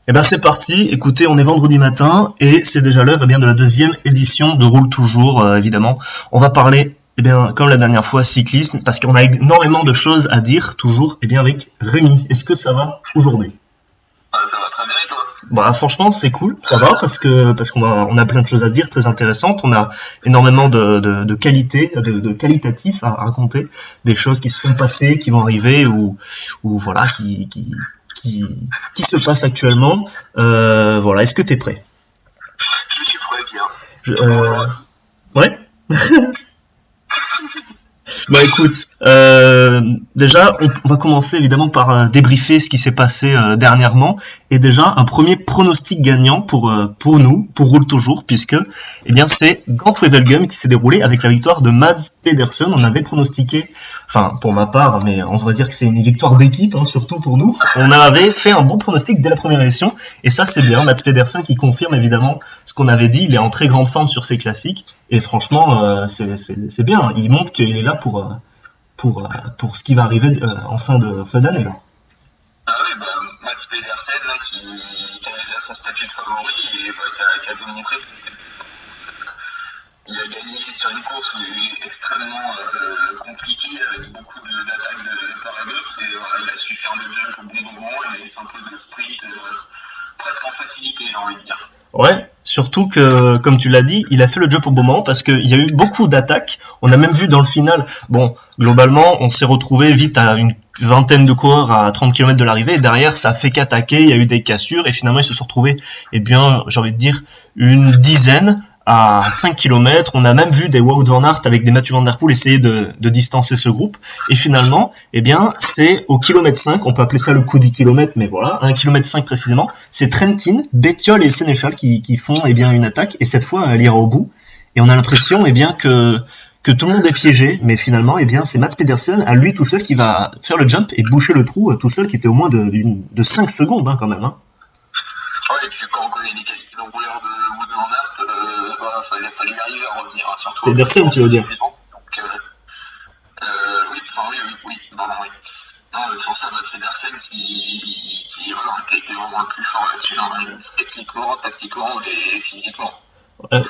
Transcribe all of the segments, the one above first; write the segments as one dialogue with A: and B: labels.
A: Eh ben c'est parti, écoutez, on est vendredi matin et c'est déjà l'heure de la deuxième édition de Roule Toujours, évidemment. On va parler, comme la dernière fois, cyclisme, parce qu'on a énormément de choses à dire, toujours, avec Rémi. Est-ce que ça va aujourd'hui?
B: Ça va très bien et toi?
A: Bah franchement c'est cool, ça va parce qu'on a plein de choses à dire très intéressantes, on a énormément de qualités, de qualitatifs à raconter, des choses qui se sont passées, qui vont arriver ou voilà qui qui se passent actuellement. Voilà, est-ce que t'es prêt?
B: Je suis prêt, Pierre.
A: Je-
B: Bonjour
A: euh,
B: à tous.
A: ouais. Bah écoute, déjà on va commencer évidemment par débriefer ce qui s'est passé dernièrement et déjà un premier pronostic gagnant pour nous, pour Roule Toujours, puisque c'est Gant Wevelgem qui s'est déroulé avec la victoire de Mads Pedersen. On avait pronostiqué, enfin pour ma part, mais on va dire que c'est une victoire d'équipe, hein, surtout pour nous. On avait fait un bon pronostic dès la première édition et ça c'est bien. Mads Pedersen qui confirme évidemment ce qu'on avait dit. Il est en très grande forme sur ses classiques. Et franchement, c'est bien. Il montre qu'il est là pour ce qui va arriver en fin d'année. Là.
B: Ah oui, bah, Max Pedersen, là, qui a déjà son statut de favori et bah, qui a démontré qu'il a gagné sur une course extrêmement compliquée avec beaucoup d'attaques de part et d'autre. Et voilà, il a su faire le jump au bon moment et il s'impose le sprint presque en facilité, j'ai envie de dire.
A: Ouais, surtout que, comme tu l'as dit, il a fait le job au bon moment parce qu'il y a eu beaucoup d'attaques. On a même vu dans le final, bon, globalement, on s'est retrouvé vite à une vingtaine de coureurs à 30 km de l'arrivée et derrière, ça a fait qu'attaquer, il y a eu des cassures et finalement, ils se sont retrouvés, j'ai envie de dire, une dizaine à 5 km. On a même vu des Wout van Aert avec des Mathieu Van Der Poel essayer de distancer ce groupe. Et finalement, c'est au kilomètre 5, on peut appeler ça le coup du kilomètre, mais voilà, 1 km 5 précisément, c'est Trentin, Bettiol et Sénéchal qui font une attaque, et cette fois elle ira au bout. Et on a l'impression que tout le monde est piégé, mais finalement c'est Mats Pedersen à lui tout seul qui va faire le jump et boucher le trou tout seul qui était au moins de 5 secondes quand même. Hein.
B: Ouais, et puis quand on connaît les qualités d'envoyeur de Wout van Aert, voilà, fallait y arriver à revenir, hein, surtout après une
A: Pedersen
B: course
A: tu veux
B: aussi
A: dire.
B: puissante. Donc, oui, enfin oui, pardon, oui. Non, sur ça, Matt Pedersen voilà, qui a été vraiment le plus fort là-dessus, hein, techniquement, tactiquement et physiquement.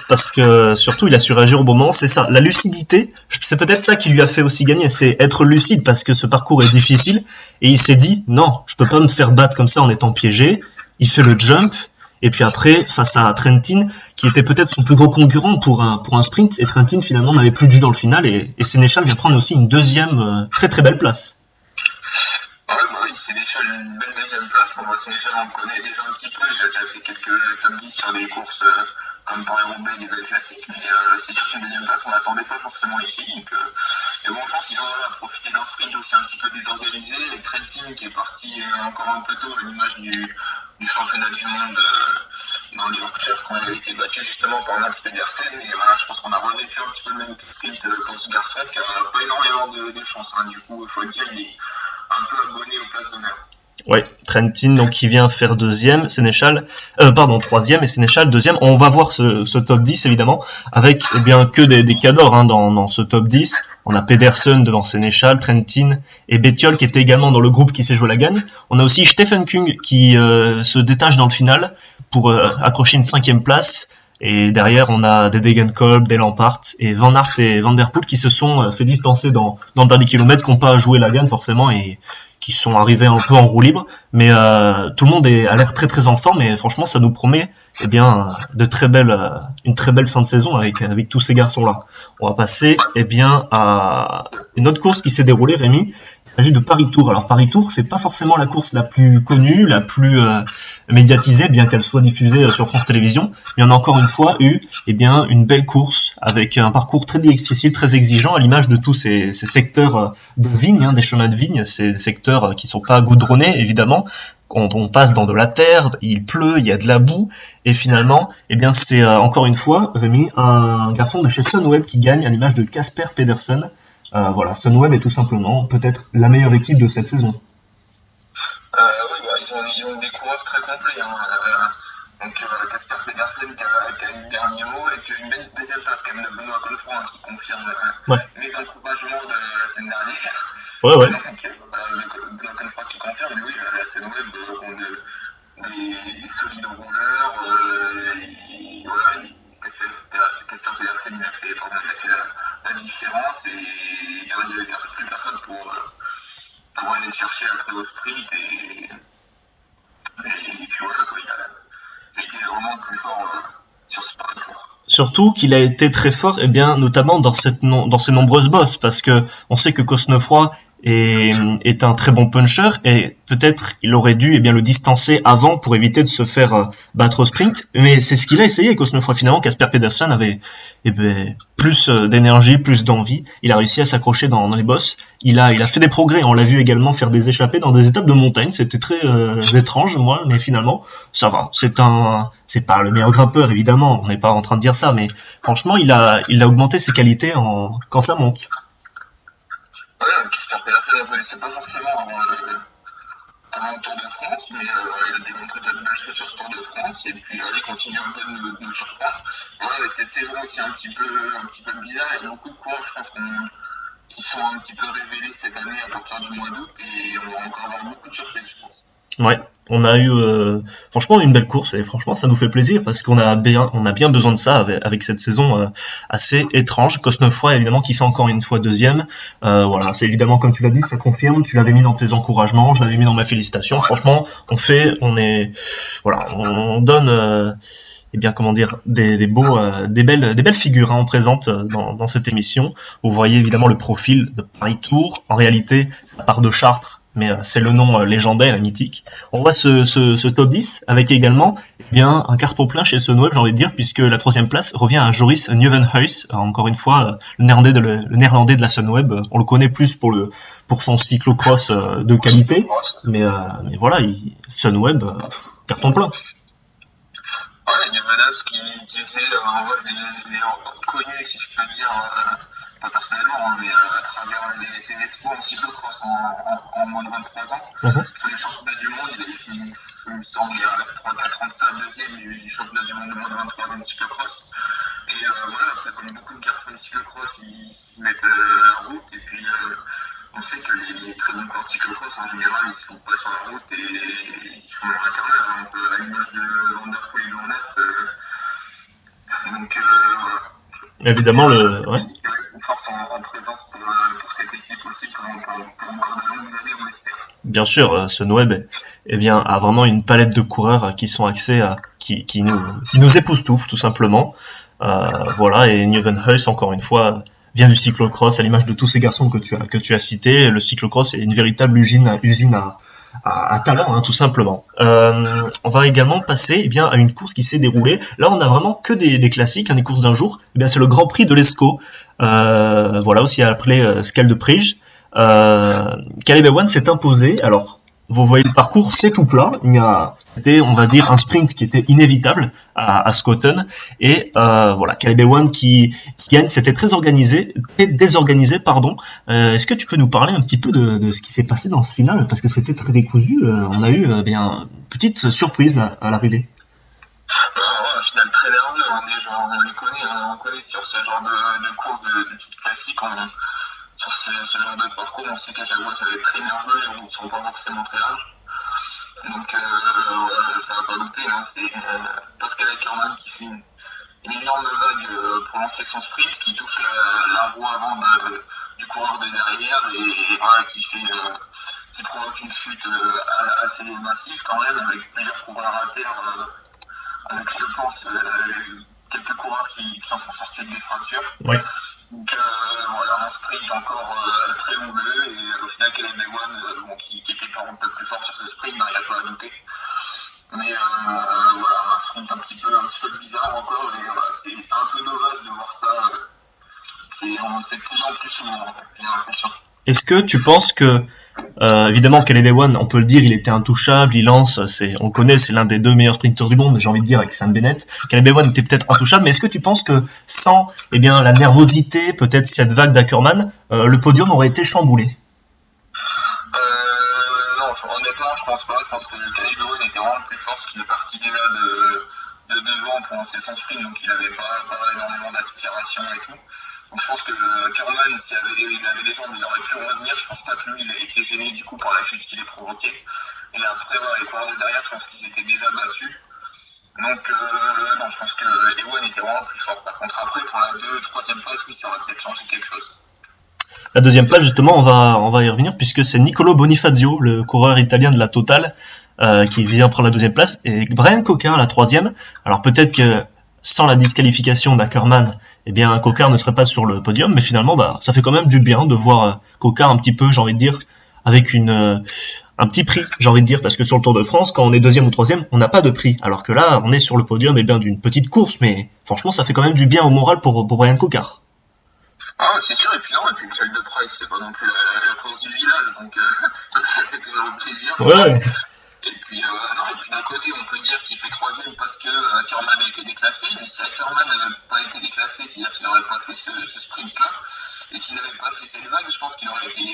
A: Parce que surtout il a su réagir au bon moment, c'est ça, la lucidité, c'est peut-être ça qui lui a fait aussi gagner, c'est être lucide parce que ce parcours est difficile et il s'est dit non, je peux pas me faire battre comme ça en étant piégé. Il fait le jump et puis après face à Trentin qui était peut-être son plus gros concurrent pour un sprint et Trentin finalement n'avait plus de jus dans le final et Sénéchal vient prendre aussi une deuxième très très belle place.
B: Ouais, bah oui, Sénéchal une belle deuxième place. Moi, Sénéchal, on le connaît déjà un petit peu. Il a déjà fait quelques top 10 sur des courses comme Paris-Roubaix, des belles classiques. Mais c'est sûr qu'une deuxième place, on l'attendait pas forcément ici. Donc, et bon, je pense qu'ils ont profité d'un sprint aussi un petit peu désorganisé. Et Trentin qui est parti encore un peu tôt à l'image du championnat du monde dans les Yorkshire quand il a été battu justement par Max Pedersen. Et voilà, je pense qu'on a revécu un petit peu le même sprint pour ce garçon qui a pas énormément de chance. Hein. Du coup, il faut le dire, il est un peu abonné aux places d'honneur.
A: Ouais, Trentin donc qui vient faire deuxième, Sénéchal, troisième et Sénéchal deuxième. On va voir ce top 10 évidemment avec que des cadors hein, dans ce top 10. On a Pedersen devant Sénéchal, Trentin et Bettiol qui était également dans le groupe qui s'est joué la gagne. On a aussi Stephen Kung qui se détache dans le final pour accrocher une cinquième place. Et derrière, on a des Degenkolb, des Lampart et Van Aert et Van Der Poel qui se sont fait distancer dans le dernier kilomètre, qui n'ont pas joué la gagne forcément et qui sont arrivés un peu en roue libre. Mais tout le monde a l'air très très en forme et franchement, ça nous promet une très belle fin de saison avec tous ces garçons-là. On va passer à une autre course qui s'est déroulée, Rémi. Il s'agit de Paris-Tours. Alors Paris-Tours, c'est pas forcément la course la plus connue, la plus médiatisée, bien qu'elle soit diffusée sur France Télévisions. Mais on a encore une fois eu une belle course avec un parcours très difficile, très exigeant, à l'image de tous ces secteurs de vignes, hein, des chemins de vignes, ces secteurs qui sont pas goudronnés, évidemment. Quand on passe dans de la terre, il pleut, il y a de la boue, et finalement, c'est encore une fois, Rémi, un garçon de chez Sunweb qui gagne à l'image de Casper Pedersen. Voilà, Sunweb est tout simplement peut-être la meilleure équipe de cette saison.
B: Oui, bah, ils ont des coureurs très complets. Hein. Donc Casper Pedersen qui a eu le dernier mot et puis une deuxième place quand même de Benoît Connefroy qui confirme
A: Ouais,
B: les encouragements de la semaine dernière.
A: ouais, ouais.
B: Donc Benoît Connefroy qui confirme, oui, la saison web des solides rouleurs. Voilà, Casper Pedersen, il a fait la différence et il n'y avait plus personne pour aller le chercher après au sprint. Et puis voilà, quoi, ça a été vraiment le plus fort sur ce parcours.
A: Surtout qu'il a été très fort, et bien notamment dans dans ces nombreuses bosses, parce que on sait que Cosnefroy est un très bon puncher, et peut-être il aurait dû le distancer avant pour éviter de se faire battre au sprint, mais c'est ce qu'il a essayé Cosnefroy finalement. Casper Pedersen avait plus d'énergie, plus d'envie, il a réussi à s'accrocher dans les bosses, il a fait des progrès, on l'a vu également faire des échappées dans des étapes de montagne, c'était très étrange moi, mais finalement ça va, c'est pas le meilleur grimpeur évidemment, on n'est pas en train de dire ça, mais franchement il a augmenté ses qualités quand ça monte.
B: Ouais, Casper Pedersen, on ne connaissait pas forcément avant le Tour de France, mais il a démontré de belles choses sur ce Tour de France, et puis il continue un peu de nous surprendre. Ouais, avec cette saison aussi un petit peu bizarre, il y a beaucoup de coureurs, je pense, qui sont un petit peu révélés cette année à partir du mois d'août, et on va encore avoir beaucoup de surprises, je pense.
A: Ouais, on a eu franchement une belle course, et franchement ça nous fait plaisir parce on a bien besoin de ça avec cette saison assez étrange. Cosnefroy évidemment qui fait encore une fois deuxième. Voilà, c'est évidemment comme tu l'as dit, ça confirme. Tu l'avais mis dans tes encouragements, je l'avais mis dans ma félicitation. Franchement, on donne comment dire, des belles figures on présente dans cette émission. Vous voyez évidemment le profil de Paris Tour. En réalité, à part de Chartres, mais c'est le nom légendaire et mythique. On voit ce top 10 avec également un carton plein chez Sunweb, j'ai envie de dire, puisque la troisième place revient à Joris Nieuwenhuis. Encore une fois, le néerlandais de la Sunweb. On le connaît plus pour son cyclocross de qualité, mais voilà, Sunweb, carton plein.
B: Ouais, Nieuwenhuis qui essaie, moi je l'ai connu, si je peux dire, pas personnellement, mais à travers ses exploits en cyclocross en moins de 23 ans. Sur les championnats du monde, il avait fini, il me semble, il y a 3-4 ans de ça, deuxième du championnat du monde de moins de 23 ans de cyclocross. Et voilà, après, comme beaucoup de garçons de cyclocross, ils se mettent en route, et puis on sait que les très bons coureurs de cyclocross, en général, ils ne sont pas sur la route et ils font un carnage, à l'image de Van der Poel et de Van Aert. Donc voilà.
A: Évidemment,
B: Une force en présence pour cette équipe aussi pour encore de longues années, on espère.
A: Bien sûr, Sunweb a vraiment une palette de coureurs qui sont axés qui nous époustouflent tout simplement. Voilà, et Nieuwenhuis encore une fois vient du cyclocross à l'image de tous ces garçons que tu as cités. Le cyclocross est une véritable usine à talent, tout simplement. On va également passer à une course qui s'est déroulée. Là, on a vraiment que des classiques, des courses d'un jour. C'est le Grand Prix de l'Escaut. Voilà, aussi appelé Scale de Prige. Caleb Ewan s'est imposé. Alors, vous voyez le parcours, c'est tout plat. C'était, on va dire, un sprint qui était inévitable à Schoten. Et voilà, Caleb Ewan qui gagne. C'était très désorganisé, pardon. Est-ce que tu peux nous parler un petit peu de ce qui s'est passé dans ce final, parce que c'était très décousu. On a eu une petite surprise à l'arrivée.
B: Un final très nerveux, déjà, on connaît sur ce genre de course de petites classiques, sur ce genre de parcours, on sait qu'à chaque fois ça va être très nerveux, les routes ne sont pas forcément très larges. Donc ça va pas douter, c'est Pascal Ackermann qui fait une énorme vague pour lancer son sprint, qui touche la roue avant du coureur de derrière et voilà, qui provoque une chute assez massive quand même, avec plusieurs coureurs à terre, avec je pense quelques coureurs qui s'en sont sortis avec des fractures.
A: Oui.
B: Donc voilà, un sprint encore très houleux, et au final Caleb Ewan qui était un peu plus fort sur ce sprint, il n'y a pas à douter. Mais voilà, un sprint un petit peu bizarre encore, et voilà, c'est un peu dommage de voir ça. C'est de plus en plus souvent, j'ai l'impression.
A: Est-ce que tu penses que évidemment, Caleb Ewan, on peut le dire, il était intouchable, on le connaît, c'est l'un des 2 meilleurs sprinteurs du monde, j'ai envie de dire, avec Sam Bennett. Caleb Ewan était peut-être intouchable, mais est-ce que tu penses que sans, la nervosité, peut-être cette vague d'Ackermann, le podium aurait été chamboulé?
B: Non, honnêtement, je pense pas. Je pense que Caleb Ewan était vraiment le plus fort, parce qu'il est parti déjà de devant pour lancer son sprint, donc il n'avait pas énormément d'aspiration et tout. Donc je pense que Ackermann, s'il avait les jambes, il aurait pu revenir. Je pense pas que lui, il a été gêné du coup par la chute qu'il a provoquée. Et après, voilà, les coureurs de derrière, je pense qu'ils étaient déjà battus. Donc, non, je pense que Ewan était vraiment plus fort. Par contre, après, pour la 2e, 3e place, oui, ça aurait peut-être changé quelque chose.
A: La 2e place, justement, on va y revenir puisque c'est Nicolo Bonifazio, le coureur italien de la Total, qui vient prendre la 2e place, et Brian Cocard la 3e. Alors peut-être que sans la disqualification d'Ackermann, eh bien Cocard ne serait pas sur le podium, mais finalement, ça fait quand même du bien de voir Cocard un petit peu, j'ai envie de dire, avec un petit prix, j'ai envie de dire, parce que sur le Tour de France, quand on est 2e ou 3e, on n'a pas de prix, alors que là, on est sur le podium, eh bien, d'une petite course, mais franchement, ça fait quand même du bien au moral pour Brian Cocard.
B: Ah, c'est sûr, et puis non, et puis le Châle de Price, c'est pas non plus la course du village, donc ça fait toujours plaisir.
A: Ouais.
B: Et puis, non, et puis d'un côté, on peut dire qu'il fait 3e parce que Ackermann a été déclassé, mais si Ackermann n'avait pas été déclassé, c'est-à-dire qu'il n'aurait pas fait ce sprint-là, et s'il n'avait pas fait cette vague, je pense qu'il aurait été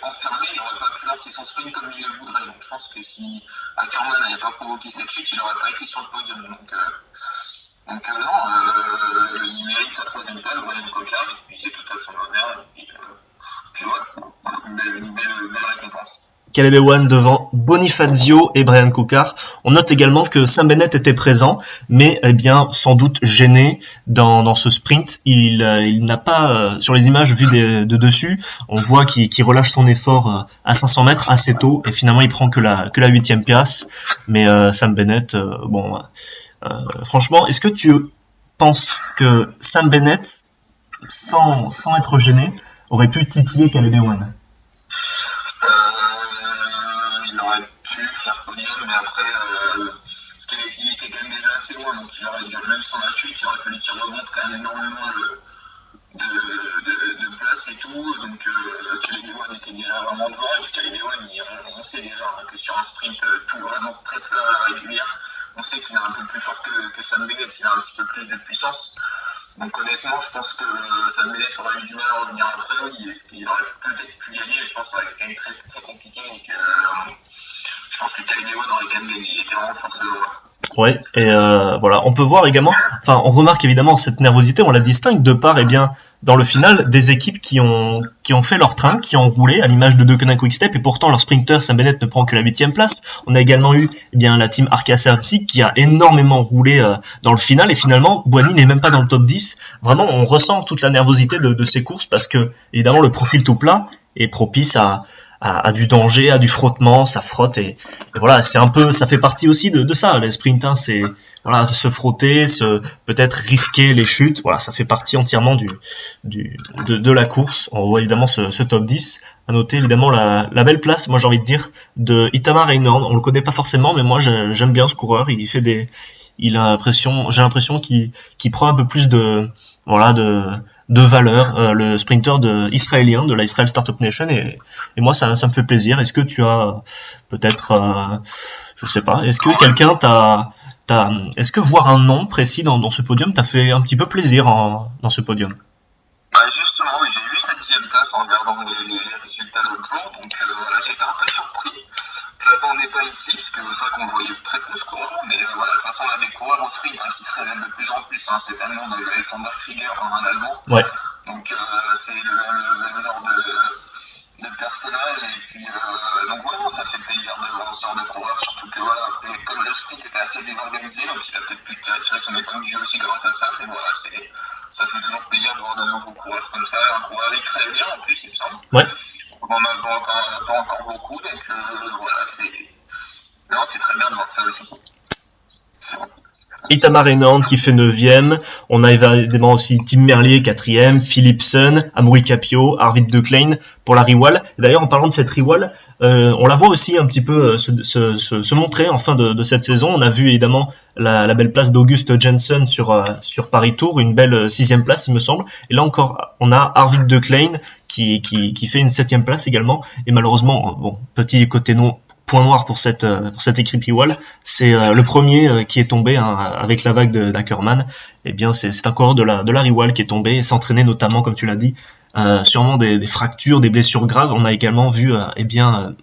B: enfermé, il n'aurait pas pu lancer son sprint comme il le voudrait. Donc je pense que si Ackermann n'avait pas provoqué cette chute, il n'aurait pas été sur le podium. Donc non, il mérite sa 3e place, Brian Cocard, et puis c'est tout à son honneur, et puis voilà, une belle récompense.
A: Caleb Ewan devant Bonifazio et Brian Cocard. On note également que Sam Bennett était présent, mais eh bien sans doute gêné dans ce sprint. Il n'a pas, sur les images vues de dessus, on voit qu'il relâche son effort à 500 mètres assez tôt, et finalement il prend que la 8e place. Mais Sam Bennett, franchement, est-ce que tu penses que Sam Bennett, sans être gêné, aurait pu titiller Caleb Ewan?
B: Il aurait pu faire podium, mais après, parce qu'il était quand même déjà assez loin, donc il aurait dû, même sans la chute, il aurait fallu qu'il remonte quand même énormément de place et tout, donc Caleb Ewan était déjà vraiment devant, et puis Caleb Ewan, on sait déjà que sur un sprint tout vraiment très peu à la régulière, on sait qu'il est un peu plus fort que Sam Bennett, il a un petit peu plus de puissance. Donc honnêtement, je pense que Sam Bennett aurait eu du mal à revenir après, il aurait peut-être pu gagner, mais je pense que ça aurait été très, très compliqué, et que je pense que Caleb Ewan aurait quand même gagné, il était vraiment fort ce jour-là.
A: Ouais, et voilà, on peut voir également, enfin, on remarque évidemment cette nervosité, on la distingue de par, eh bien, dans le final, des équipes qui ont fait leur train, qui ont roulé, à l'image de Deceuninck Quick-Step, et pourtant leur sprinter Sam Bennett ne prend que la 8e place. On a également eu, eh bien, la team Arkea Samsic qui a énormément roulé dans le final, et finalement, Boigny n'est même pas dans le top 10. Vraiment, on ressent toute la nervosité de ces courses, parce que, évidemment, le profil tout plat est propice à du danger, à du frottement, ça frotte, et voilà, c'est un peu, ça fait partie aussi de ça. Les sprints, hein, c'est voilà, se frotter, peut-être risquer les chutes, voilà, ça fait partie entièrement de la course. On voit évidemment ce top 10. À noter évidemment la belle place, moi j'ai envie de dire, de Itamar Reynolds. On le connaît pas forcément, mais moi j'aime bien ce coureur. J'ai l'impression qu'il prend un peu plus de valeur, le sprinter israélien de la Israel Startup Nation, et moi ça me fait plaisir. Est-ce que tu as peut-être, je sais pas, est-ce que quelqu'un est-ce que voir un nom précis dans ce podium t'a fait un petit peu plaisir dans ce podium?
B: Justement, oui, j'ai vu cette 10e place en regardant les résultats de l'autre jour, donc voilà, j'étais un peu surpris. Je l'attendais pas ici, parce que c'est vrai qu'on le voyait très peu ce coureur, mais voilà, de toute façon, on a des coureurs au sprint qui se révèlent de plus en plus. Cette année, on a eu Alexander Krieger, un Allemand.
A: Ouais.
B: Donc, c'est le même genre de personnage, et puis, donc vraiment, ça fait plaisir de voir ce genre de coureur, surtout que voilà, comme le sprint était assez désorganisé, donc il a peut-être pu tirer son épingle du jeu aussi grâce à ça, mais voilà, ça fait toujours plaisir de voir de nouveaux coureurs comme ça, un coureur israélien en plus, il me semble.
A: Ouais.
B: On n'en a pas encore beaucoup, donc voilà, c'est très bien de voir ça aussi.
A: Itamar Reynolds qui fait 9e, on a évidemment aussi Tim Merlier 4e, Philipsen, Amaury Capio, Arvid De Klein pour la Riwal. D'ailleurs, en parlant de cette Riwal, on la voit aussi un petit peu se montrer en fin de cette saison. On a vu évidemment la belle place d'Auguste Jensen sur Paris Tour, une belle 6e place il me semble. Et là encore, on a Arvid De Klein qui fait une 7e place également. Et malheureusement, bon, petit côté point noir pour cette équipe Riwal, c'est le premier qui est tombé avec la vague d'Ackermann. Eh bien, c'est un coureur de la Riwal qui est tombé et s'entraînait notamment, comme tu l'as dit, sûrement des fractures, des blessures graves. On a également vu, Ivan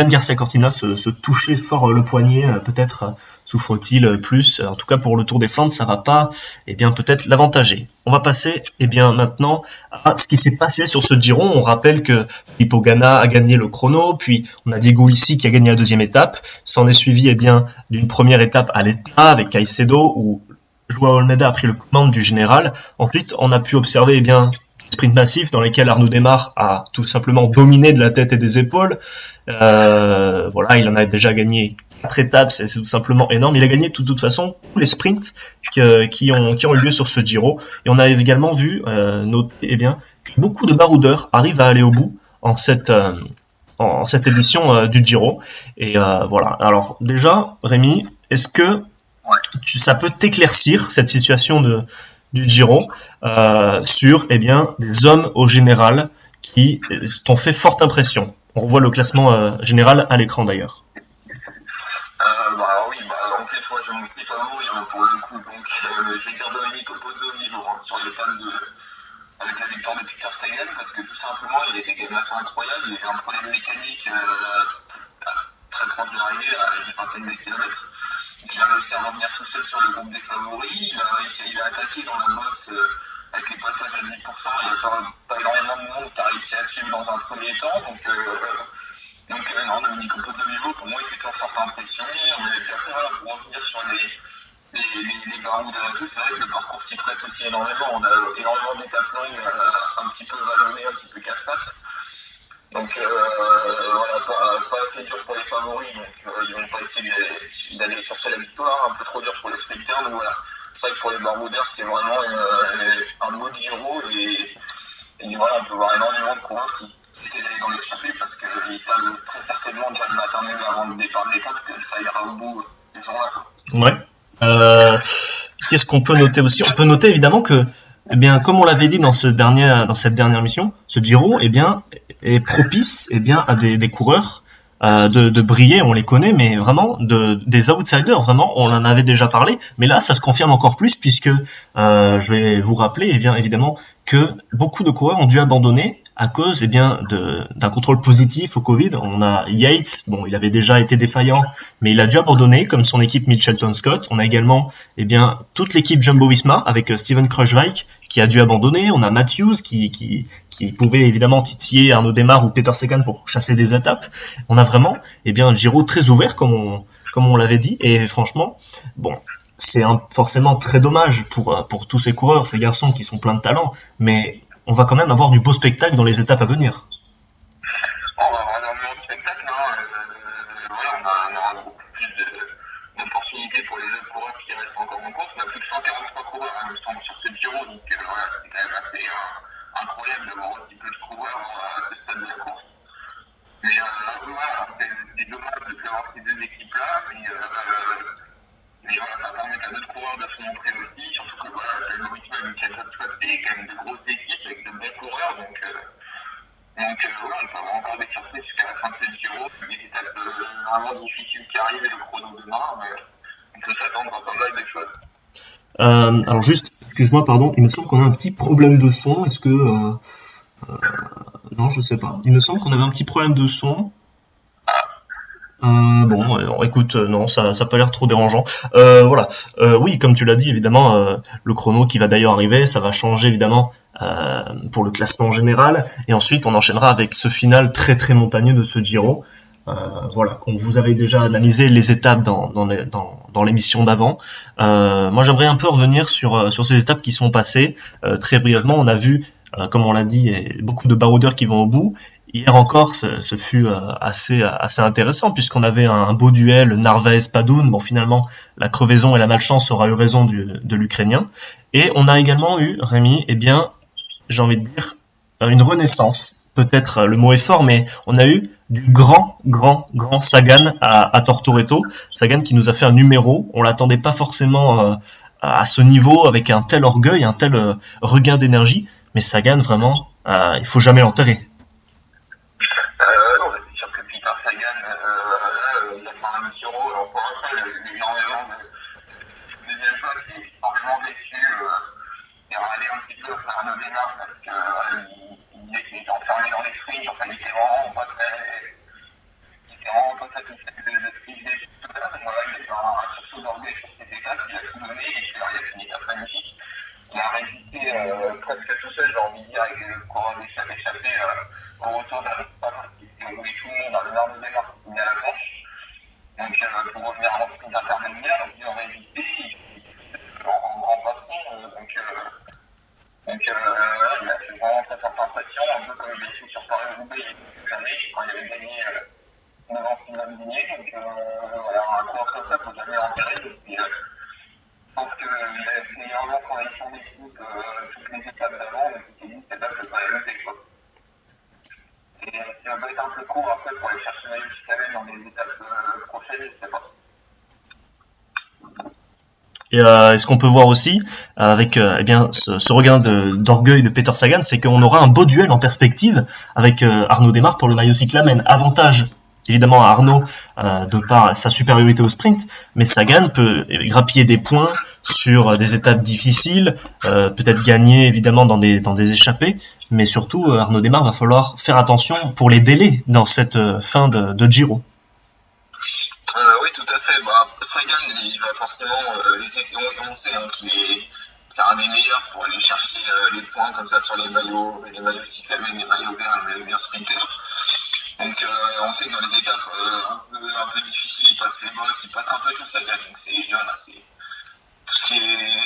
A: Garcia Cortina se toucher fort le poignet, peut-être souffre-t-il plus. En tout cas, pour le Tour des Flandres, ça va pas, peut-être l'avantager. On va passer, maintenant à ce qui s'est passé sur ce Giro. On rappelle que Filippo Ganna a gagné le chrono, puis on a Diego Ulissi qui a gagné la deuxième étape. S'en est suivi, d'une première étape à l'Etna avec Caicedo, où Joao Almeida a pris le commande du général. Ensuite, on a pu observer, sprint massif dans lesquels Arnaud Démare a tout simplement dominé de la tête et des épaules. Il en a déjà gagné 4 étapes, c'est tout simplement énorme. Il a gagné de toute façon tous les sprints qui ont eu lieu sur ce Giro. Et on a également vu que beaucoup de baroudeurs arrivent à aller au bout en cette édition du Giro. Et voilà. Alors déjà, Rémi, est-ce que ça peut t'éclaircir cette situation du Giro sur des hommes au général qui t'ont fait forte impression? On revoit le classement général à l'écran d'ailleurs.
B: En plus moi j'ai mon petit favori pour le coup, donc je vais dire Domenico Pozzovivo sur l'étape avec la victoire de Peter Sagan, parce que tout simplement il était quand même assez incroyable. Il avait un problème mécanique très proche de l'arrivée, à une vingtaine de kilomètres. Il a réussi à revenir tout seul sur le groupe des favoris. Il a attaqué dans la bosse avec les passages à 10%. Il n'y a pas énormément de monde qui a réussi à suivre dans un premier temps. Donc Domenico Pozzovivo, pour moi, il fait très forte impression. Et puis après, pour revenir sur les baroudeurs et tout, c'est vrai que le parcours s'y prête aussi énormément. On a énormément d'étapes longues, un petit peu vallonnées, un petit peu casse-pattes. Donc pas assez dur pour les favoris, donc ils vont pas essayer d'aller chercher la victoire, un peu trop dur pour les sprinters. Donc voilà, c'est vrai que pour les baroudeurs c'est vraiment un beau Giro, et voilà, on peut voir énormément de coureurs qui essaient d'aller dans les circuits parce qu'ils savent très certainement déjà le matin même avant le départ de l'étape que ça ira au bout du jour-là.
A: Ouais. Qu'est-ce qu'on peut noter aussi? On peut noter évidemment que, comme on l'avait dit dans cette dernière mission, ce Giro, est propice, à des coureurs de briller. On les connaît, mais vraiment des outsiders. Vraiment, on en avait déjà parlé, mais là, ça se confirme encore plus puisque je vais vous rappeler, évidemment, que beaucoup de coureurs ont dû abandonner à cause d'un contrôle positif au Covid. On a Yates, il avait déjà été défaillant, mais il a dû abandonner, comme son équipe Mitchelton Scott. On a également toute l'équipe Jumbo-Visma avec Steven Kruijswijk qui a dû abandonner. On a Matthews qui pouvait évidemment titiller Arnaud Démare ou Peter Sagan pour chasser des étapes. On a vraiment un Giro très ouvert comme on l'avait dit, et franchement, c'est forcément très dommage pour tous ces coureurs, ces garçons qui sont pleins de talent, mais on va quand même avoir du beau spectacle dans les étapes à venir.
B: On va avoir énormément de spectacles, on aura beaucoup plus d'opportunités pour les autres coureurs qui restent encore en course. On a plus de 143 coureurs, il me semble, sur ce Giro, donc c'est quand même assez incroyable d'avoir aussi peu de coureurs à ce stade de la course. Mais c'est dommage de faire ces deux équipes-là, mais ça permet à d'autres coureurs de se montrer aussi, surtout que Jumbo-Visma et Mitchelton Scott, c'est quand même de grosses équipes avec de bons coureurs, donc on peut avoir encore des surprises jusqu'à la fin de ce Giro, des étapes vraiment difficiles qui arrivent et le chrono demain, on peut s'attendre à pas mal de choses.
A: Alors juste, excuse-moi, pardon, il me semble qu'on a un petit problème de son. Est-ce que non, je sais pas. Il me semble qu'on avait un petit problème de son. Écoute, non, ça a pas l'air trop dérangeant. Voilà. Oui, comme tu l'as dit, évidemment, le chrono qui va d'ailleurs arriver, ça va changer évidemment pour le classement général, et ensuite on enchaînera avec ce final très très montagneux de ce Giro. Voilà, on vous avait déjà analysé les étapes dans l'émission d'avant. Moi, j'aimerais un peu revenir sur ces étapes qui sont passées. Très brièvement, on a vu, comme on l'a dit, beaucoup de baroudeurs qui vont au bout. Hier encore, ce fut assez intéressant puisqu'on avait un beau duel Narvaez-Padoun. Bon, finalement, la crevaison et la malchance aura eu raison de l'Ukrainien. Et on a également eu, Rémi, j'ai envie de dire, une renaissance. Peut-être le mot est fort, mais on a eu du grand Sagan à Tortoreto. Sagan qui nous a fait un numéro. On l'attendait pas forcément à ce niveau, avec un tel orgueil, un tel regain d'énergie. Mais Sagan, vraiment, il faut jamais l'enterrer.
B: Non, c'est sûr que Peter Sagan, il a fait un Giro, pour l'instant, il a eu énormément de deuxième fois qui est vraiment déçu. Il a râlé un petit peu à Arnaud Démare envie de dire, avec le coureur échappé au retour d'un sprint qui s'est roulé tout le monde, Arnaud Démarre qui est à la planche. Donc pour revenir en sprint intermédiaire, donc ils ont évité en grand patron. Donc il a fait vraiment très forte impression, un peu comme il a fait sur Paris-Roubaix il y a quelques années, quand il avait gagné devant Sylvain Vignier. Donc voilà, un coureur comme ça, il ne faut jamais l'enterrer. Je pense qu'il a fait un an travailler son équipe toutes les étapes d'avant, donc il s'est dit cette étape, je vais pas la lever, quoi. Et ça va être un peu court après pour aller chercher Maillot Cyclamen dans les étapes prochaines, je sais pas.
A: Et ce qu'on peut voir aussi avec ce regain d'orgueil de Peter Sagan, c'est qu'on aura un beau duel en perspective avec Arnaud Démarre pour le maillot cyclamen. Avantage évidemment à Arnaud de par sa supériorité au sprint, mais Sagan peut grappiller des points sur des étapes difficiles, peut-être gagner évidemment dans des échappées, mais surtout Arnaud Démarre va falloir faire attention pour les délais dans cette fin de Giro.
B: Oui, tout à fait. Sagan, il va forcément, on sait c'est un des meilleurs pour aller chercher les points comme ça sur les maillots cyclamen, les maillots verts, les meilleurs sprinters. Donc on sait que dans les étapes un peu difficiles, il passe les bosses, il passe un peu tout Sagan. Donc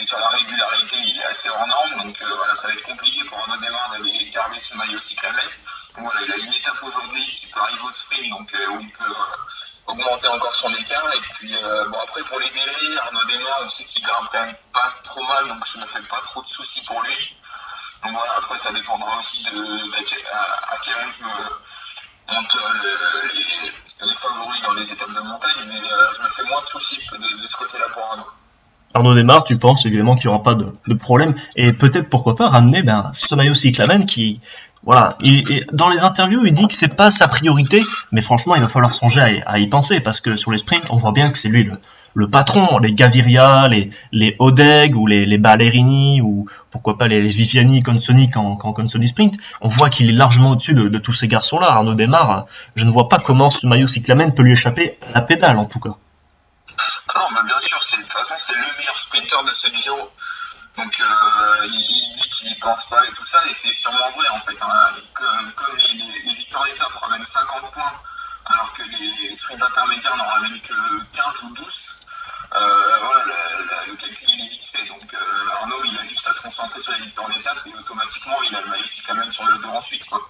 B: sur la régularité, il est assez hors norme. Donc voilà, ça va être compliqué pour Arnaud Démarre d'aller garder ce maillot cyclamen. Donc voilà, il a une étape aujourd'hui qui peut arriver au sprint, donc où il peut augmenter encore son écart. Et puis après pour les délais, Arnaud Démarre, on sait qu'il grimpe quand même pas trop mal, donc je ne me fais pas trop de soucis pour lui. Donc voilà, après ça dépendra aussi à quel rythme montent les favoris dans les étapes de montagne, mais je me fais moins de soucis de ce côté-là pour Arnaud.
A: Arnaud Démarre, tu penses évidemment qu'il n'y aura pas de problème, et peut-être pourquoi pas ramener ce maillot cyclamen qui, voilà, dans les interviews il dit que c'est pas sa priorité, mais franchement il va falloir songer à y penser, parce que sur les sprints on voit bien que c'est lui le patron. Les Gaviria, les Odeg ou les Ballerini ou pourquoi pas les Viviani, Consoni quand Consoni sprint, on voit qu'il est largement au-dessus de tous ces garçons-là. Arnaud Démarre, je ne vois pas comment ce maillot cyclamen peut lui échapper à la pédale en tout cas.
B: Non, mais bien sûr, de toute façon, c'est le meilleur sprinter de ce Giro. Donc, il dit qu'il n'y pense pas et tout ça, et c'est sûrement vrai en fait. Hein. Comme les victoires d'étape ramènent 50 points, alors que les sprints intermédiaires n'en ramènent que 15 ou 12, voilà, le calcul il est vite fait. Donc, Arnaud, il a juste à se concentrer sur les victoires d'étape, et automatiquement, il a le maillot cyclamen sur le dos ensuite, quoi.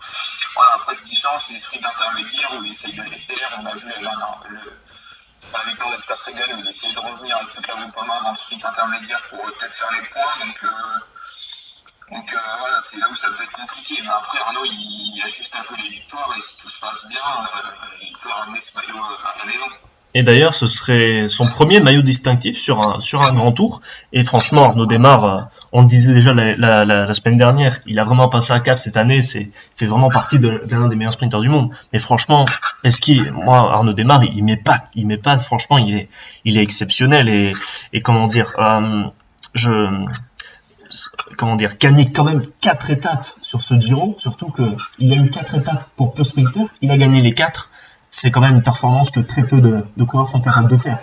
B: Voilà, après, ce qui change, c'est les sprints intermédiaires où il essaye de les faire. On a vu la victoire de Peter Sagan où il essayait de revenir avec toute la Groupama dans le sprint intermédiaire pour peut-être faire les points. Donc voilà, c'est là où ça peut être compliqué. Mais après, Arnaud, il a juste à jouer les victoires, et si tout se passe bien, il peut ramener ce maillot à la maison.
A: Et d'ailleurs, ce serait son premier maillot distinctif sur un grand tour. Et franchement, Arnaud Démarre, on le disait déjà la semaine dernière, il a vraiment passé un cap cette année. C'est vraiment partie de l'un des meilleurs sprinteurs du monde. Mais franchement, Arnaud Démarre, il m'épate. Franchement, il est exceptionnel et comment dire, gagner quand même 4 étapes sur ce Giro, surtout que il y a eu 4 étapes pour peu sprinter, il a gagné les 4. C'est quand même une performance que très peu de coureurs sont capables de faire.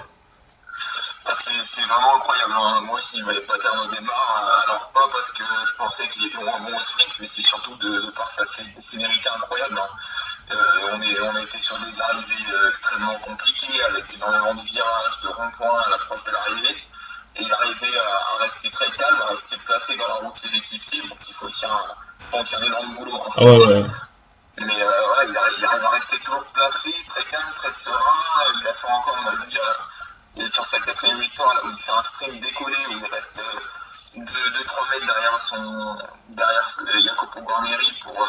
B: C'est vraiment incroyable. Hein. Moi aussi, il m'avait pas Arnaud Démarre. Alors, pas parce que je pensais qu'il était moins bon au sprint, mais c'est surtout de par sa sévérité incroyable. Hein. On a été sur des arrivées extrêmement compliquées, avec énormément de virages, de ronds-points à l'approche de l'arrivée. Et il arrivait à rester très calme, à rester placé dans la roue de ses équipiers. Donc, il faut aussi un énorme boulot. En fait.
A: Ouais.
B: Mais il arrive à rester toujours placé, très calme, très serein. Il a fait encore, on a vu sur sa 4e victoire, là où il fait un sprint décollé, où il reste 2-3 mètres derrière Jacopo Guarneri pour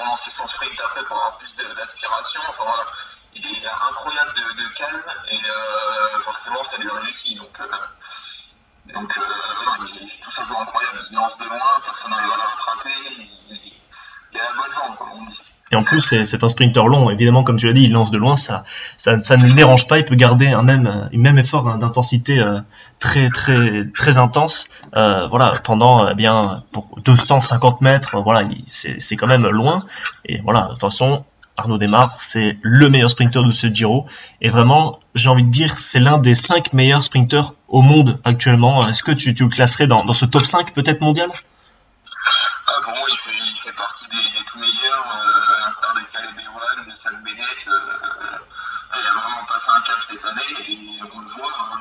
B: lancer son sprint après, pour avoir plus d'aspiration. Enfin voilà, il est incroyable de calme, et forcément ça lui réussit. Donc tout ça joue incroyable. Il lance de loin, personne n'arrive à le rattraper. Il a la bonne jambe, comme on dit.
A: Et en plus, c'est un sprinter long. Évidemment, comme tu l'as dit, il lance de loin, ça ne le dérange pas. Il peut garder un même effort d'intensité très très très intense. Voilà, pendant pour 250 mètres. Voilà, c'est quand même loin. Et voilà, attention, Arnaud Démarre, c'est le meilleur sprinter de ce Giro. Et vraiment, j'ai envie de dire, c'est l'un des 5 meilleurs sprinters au monde actuellement. Est-ce que tu le classerais dans ce top 5 peut-être mondial?
B: Ah, pour moi, il fait partie des tout meilleurs, à l'instar de Caleb Ewan, de Sam Bennett. Il a vraiment passé un cap cette année et on le voit. Hein,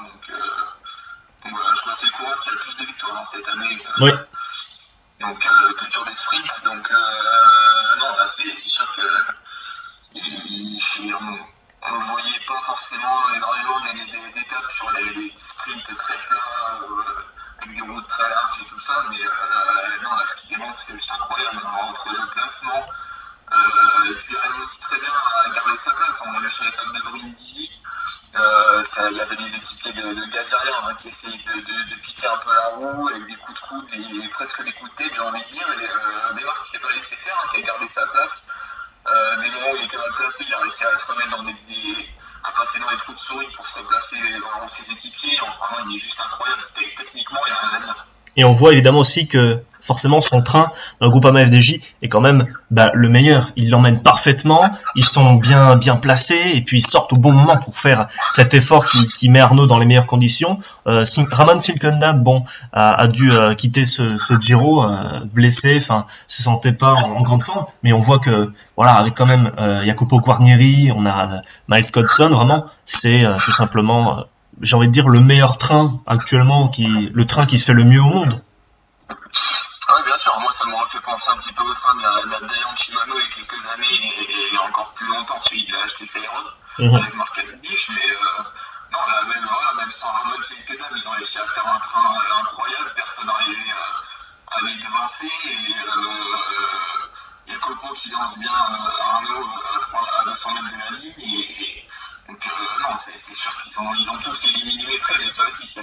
B: donc voilà, je crois que c'est le coureur qui a le plus de victoires hein, cette année.
A: Oui.
B: Culture des sprints. Donc non, là, c'est sûr que on ne voyait pas forcément énormément gagner d'étapes sur les sprints très plats, avec des routes très larges et tout ça, mais non, là, ce qui démontre, c'est juste incroyable entre le placement. Et puis il arrive aussi très bien à garder sa place. On a vu sur l'étape de Brindisi, il y avait des équipiers de gars derrière hein, qui essayaient de piquer un peu la roue avec des coups de coude et presque des coups de tête, j'ai envie de dire. Et Desmarques qui s'est pas laissé faire, hein, qui a gardé sa place. Des moments où il était mal placé, il a réussi à se remettre à passer dans les trous de souris pour se replacer dans ses équipiers. Enfin, il est juste incroyable. Techniquement, il y a rien à dire.
A: Et on voit évidemment aussi que forcément son train dans le Groupama FDJ est quand même le meilleur. Il l'emmène parfaitement, ils sont bien placés et puis ils sortent au bon moment pour faire cet effort qui met Arnaud dans les meilleures conditions. Ramon Silkendam a dû quitter ce Giro blessé, enfin se sentait pas en grande forme, mais on voit que voilà avec quand même Jacopo Guarnieri, on a Miles Codson, vraiment c'est tout simplement j'ai envie de dire le meilleur train actuellement, le train qui se fait le mieux au monde.
B: Oui, bien sûr, moi ça m'aurait fait penser un petit peu au train de la Dayan Shimano il y a quelques années et encore plus longtemps celui de la HTC avec Marc Cavendish, mais non, là, même sans Ramon Selkedam, ils ont réussi à faire un train incroyable, personne n'arrivait à les devancer et Jacopo qui lance bien Arnaud à 200 mètres de la ligne donc non, c'est sûr qu'ils ont tout éliminé les traits, mais ça aussi c'est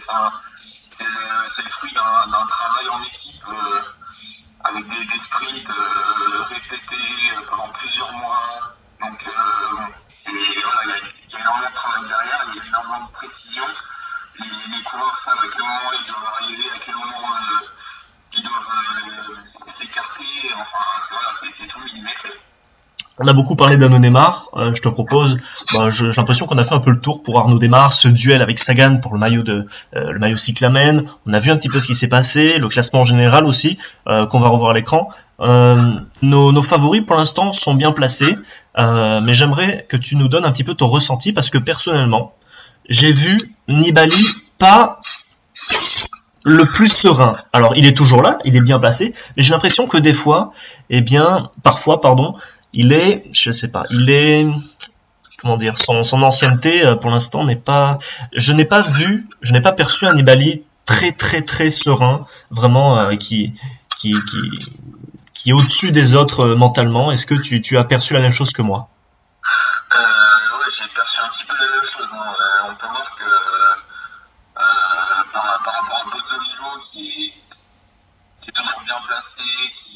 B: le fruit d'un travail en équipe avec des sprints répétés pendant plusieurs mois. Donc voilà, il y a énormément de travail derrière, il y a énormément de précision. Les coureurs savent à quel moment ils doivent arriver, à quel moment ils doivent s'écarter. Enfin, c'est tout millimétré.
A: On a beaucoup parlé d'Arnaud Démare, je te propose, j'ai l'impression qu'on a fait un peu le tour pour Arnaud Démare, ce duel avec Sagan pour le maillot cyclamen, on a vu un petit peu ce qui s'est passé, le classement en général aussi, qu'on va revoir à l'écran. Nos favoris pour l'instant sont bien placés, mais j'aimerais que tu nous donnes un petit peu ton ressenti, parce que personnellement, j'ai vu Nibali pas le plus serein. Alors il est toujours là, il est bien placé, mais j'ai l'impression que des fois, parfois, comment dire, son ancienneté pour l'instant n'est pas, je n'ai pas perçu un Nibali très très très serein, vraiment qui est au-dessus des autres mentalement. Est-ce que tu as perçu la même chose que moi?
B: Oui, j'ai perçu un petit peu la même chose. Hein. On peut voir que par rapport à Pozzovivo qui est toujours bien placé,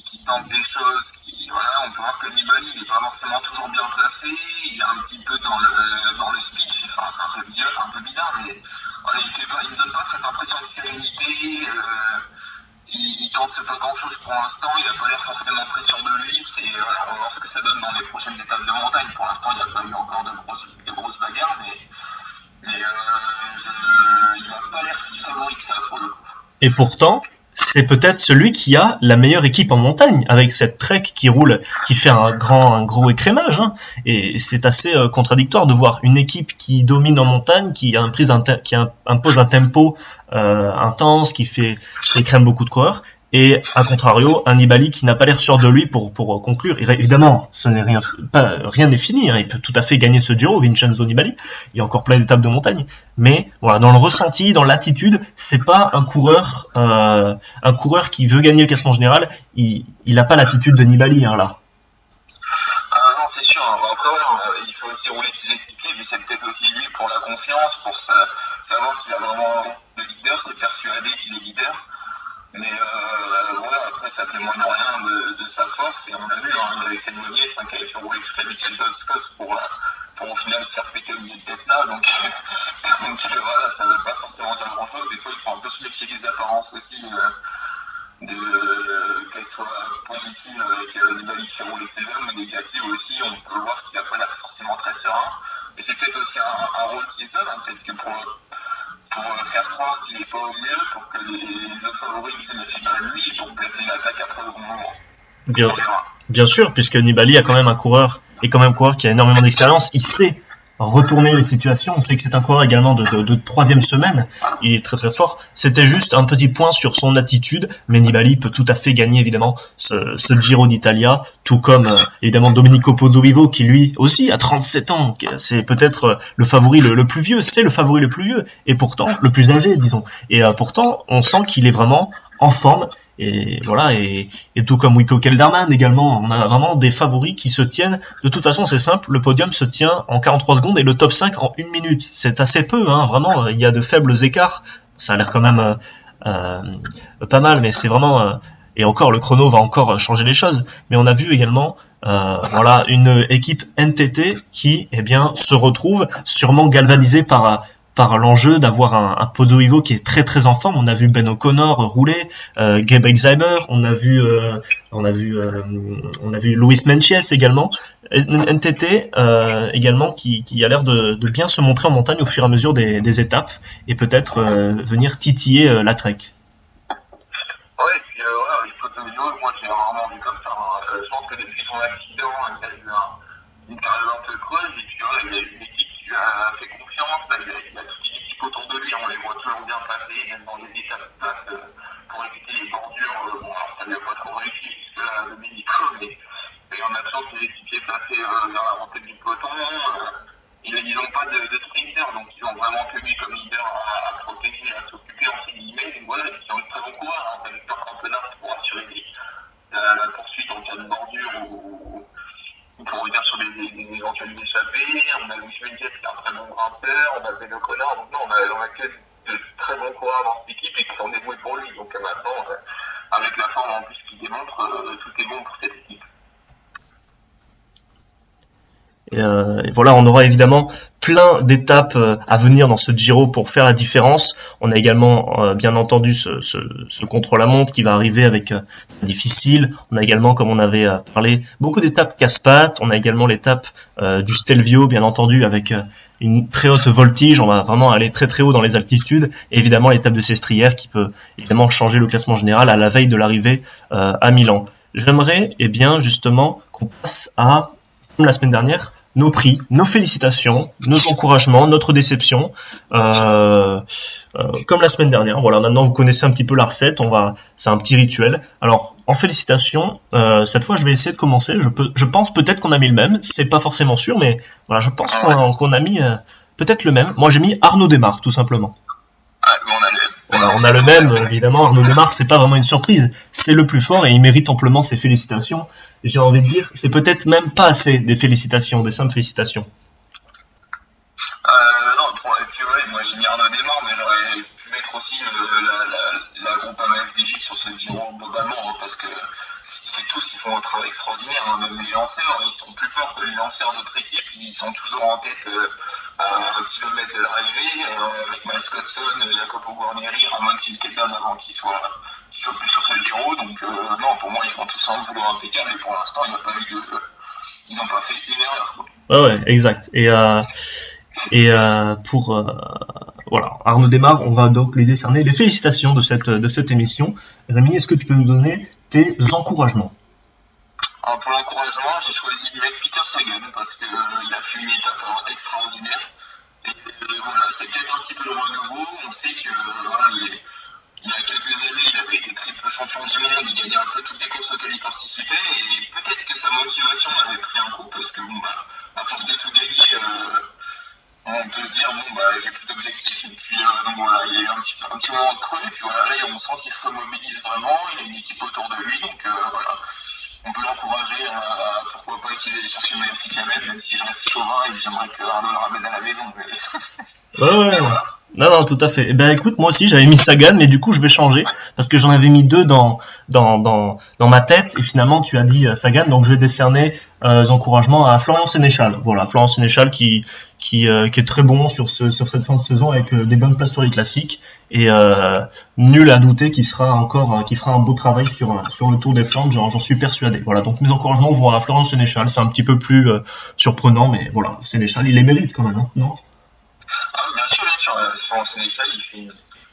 B: qui tente des choses, on peut voir que Nibali n'est pas forcément toujours bien placé, il est un petit peu dans le speech, enfin, c'est un peu bizarre, mais voilà, il me donne pas cette impression de sérénité, il tente pas grand chose pour l'instant, il n'a pas l'air forcément très sûr de lui, on va voir ce que ça donne dans les prochaines étapes de montagne, pour l'instant il n'y a pas eu encore de grosses bagarres, mais il n'a pas l'air si favori que ça pour le coup.
A: Et pourtant, c'est peut-être celui qui a la meilleure équipe en montagne, avec cette Trek qui roule, qui fait un gros écrémage. Hein. Et c'est assez contradictoire de voir une équipe qui domine en montagne, qui impose un tempo intense, qui écrème beaucoup de coureurs, et à contrario, un Nibali qui n'a pas l'air sûr de lui pour conclure. Et évidemment, rien n'est fini. Hein. Il peut tout à fait gagner ce Giro, Vincenzo Nibali. Il y a encore plein d'étapes de montagne. Mais voilà, dans le ressenti, dans l'attitude, c'est pas un coureur qui veut gagner le classement général. Il n'a pas l'attitude de Nibali là.
B: Non, c'est sûr. Après, il faut aussi rouler ses équipiers, mais c'est peut-être aussi lui pour la confiance, pour savoir qu'il a vraiment le leader, c'est persuadé qu'il est leader. Mais voilà, après ça témoigne rien de sa force et on l'a vu hein, avec cette monnaie qui avait fait rouler toute la Mitchelton Scott pour au final se faire péter au milieu de tête là donc voilà, ça ne veut pas forcément dire grand chose. Des fois il faut un peu se méfier des apparences aussi qu'elles soient positives avec Nibali qui fait rouler ses hommes, mais négatives aussi, on peut voir qu'il n'a pas l'air forcément très serein. Mais c'est peut-être aussi un rôle qui se donne, hein, peut-être que pour faire croire qu'il n'est pas au mieux, pour que les autres favoris ne se méfient pas de lui, et pour placer l'attaque après au bon moment.
A: Bien, bien sûr, puisque Nibali a quand même un coureur, et quand même un coureur qui a énormément d'expérience, il sait retourner les situations, on sait que c'est un coureur également de troisième semaine, il est très très fort, c'était juste un petit point sur son attitude, mais Nibali peut tout à fait gagner évidemment ce Giro d'Italia, tout comme évidemment Domenico Pozzovivo qui lui aussi a 37 ans, c'est peut-être le favori le plus vieux, c'est le favori le plus vieux, et pourtant le plus âgé disons, et pourtant on sent qu'il est vraiment en forme, et voilà, et tout comme Wilco Kelderman également, on a vraiment des favoris qui se tiennent. De toute façon, c'est simple, le podium se tient en 43 secondes et le top 5 en 1 minute. C'est assez peu, hein, vraiment, il y a de faibles écarts. Ça a l'air quand même pas mal, mais c'est vraiment... et encore, le chrono va encore changer les choses. Mais on a vu également voilà, une équipe NTT qui eh bien, se retrouve sûrement galvanisée par l'enjeu d'avoir un Pozzovivo qui est très très en forme. On a vu Ben O'Connor rouler, Gabe Exheimer, on a vu Luis Meintjes également, NTT également qui a l'air de bien se montrer en montagne au fur et à mesure des étapes et peut-être venir titiller la Trek.
B: Ouais, et puis voilà, il faut te dire, moi j'ai rarement vu comme ça. Je pense que depuis son accident, il a eu une période un peu creuse, et puis voilà, il y a une équipe qui lui a fait confiance, là, il a toute une équipe autour de lui, on les voit toujours bien passer, même dans les étapes de place pour éviter les bordures. Bon, alors ça lui a pas trop réussi jusque-là, Domenico, mais on a toujours des équipiers placés vers la montée du peloton. Ils n'ont pas de sprinter, donc ils ont vraiment que lui comme leader à protéger, à s'occuper entre guillemets. Donc voilà, ils sont de très bons coureurs. On a Victor Campenaerts pour assurer la poursuite en cas de bordure ou pour revenir sur les éventuels échappés. On a Luis Meintjes qui est un très bon grimpeur. On a Ben O'Connor. Donc non, on a que de très bons coureurs dans cette équipe et qui sont dévoués pour lui. Donc maintenant, avec la forme en plus qu'il démontre, tout est bon pour cette équipe.
A: Et voilà, on aura évidemment plein d'étapes à venir dans ce Giro pour faire la différence. On a également bien entendu ce contre-la-montre qui va arriver avec difficile. On a également, comme on avait parlé, beaucoup d'étapes casse-pattes. On a également l'étape du Stelvio, bien entendu, avec une très haute voltige. On va vraiment aller très très haut dans les altitudes. Et évidemment, l'étape de Sestriere qui peut évidemment changer le classement général à la veille de l'arrivée à Milan. J'aimerais, eh bien, justement, qu'on passe à, comme la semaine dernière, nos prix, nos félicitations, nos encouragements, notre déception, comme la semaine dernière. Voilà, maintenant vous connaissez un petit peu la recette, c'est un petit rituel. Alors, en félicitations, cette fois je vais essayer de commencer. Je pense peut-être qu'on a mis le même, c'est pas forcément sûr, mais voilà, je pense qu'on a mis peut-être le même. Moi j'ai mis Arnaud Démare, tout simplement. On a le même, évidemment. Arnaud Démare, c'est pas vraiment une surprise. C'est le plus fort et il mérite amplement ses félicitations. J'ai envie de dire, c'est peut-être même pas assez des félicitations, des simples félicitations.
B: Non, puis ouais, moi j'ai mis Arnaud Démare, mais j'aurais pu mettre aussi la groupe FDJ sur ce Giro globalement, parce que ils font un travail extraordinaire, hein. Même les lanceurs, ils sont plus forts que les lanceurs d'autres équipes, ils sont toujours en tête à 1 kilomètre de l'arrivée, avec Miles Scotson, Jacopo Guarnieri, Ramon Silkeldam avant qu'ils soient plus sur ce Giro. Donc non, pour moi ils font tous un boulot impeccable, et pour l'instant ils n'ont pas fait une erreur, quoi.
A: Ouais, exact. Et pour voilà, Arnaud Démare, on va donc lui décerner les félicitations de cette émission. Rémi, est-ce que tu peux nous donner tes encouragements?
B: Alors pour l'encouragement, j'ai choisi de mettre Peter Sagan parce qu'il a fait une étape extraordinaire. Et voilà, c'est peut-être un petit peu le renouveau. On sait que il y a quelques années, il avait été triple champion du monde, il gagnait un peu toutes les courses auxquelles il participait, et peut-être que sa motivation avait pris un coup parce que à force de tout gagner, on peut se dire j'ai plus d'objectifs, et puis donc voilà, il y a eu un petit moment de creux, et puis voilà, là on sent qu'il se remobilise vraiment, il a une équipe autour de lui, donc voilà, on peut l'encourager à pourquoi pas essayer d'aller chercher ma cyclamètre, même si je reste chauvin et j'aimerais que Arnaud le ramène à la maison.
A: Ouais. Voilà. Non, tout à fait. Eh ben, écoute, moi aussi, j'avais mis Sagan, mais du coup, je vais changer, parce que j'en avais mis 2 dans ma tête, et finalement, tu as dit Sagan, donc je vais décerner les encouragements à Florian Sénéchal. Voilà, Florian Sénéchal qui est très bon sur cette fin de saison, avec des bonnes places sur les classiques, et nul à douter qu'il fera un beau travail sur le Tour des Flandres, j'en suis persuadé. Voilà, donc mes encouragements vont à Florian Sénéchal. C'est un petit peu plus surprenant, mais voilà, Sénéchal, il les mérite quand même, hein, non?
B: Bien sûr, sur Sénéchal, il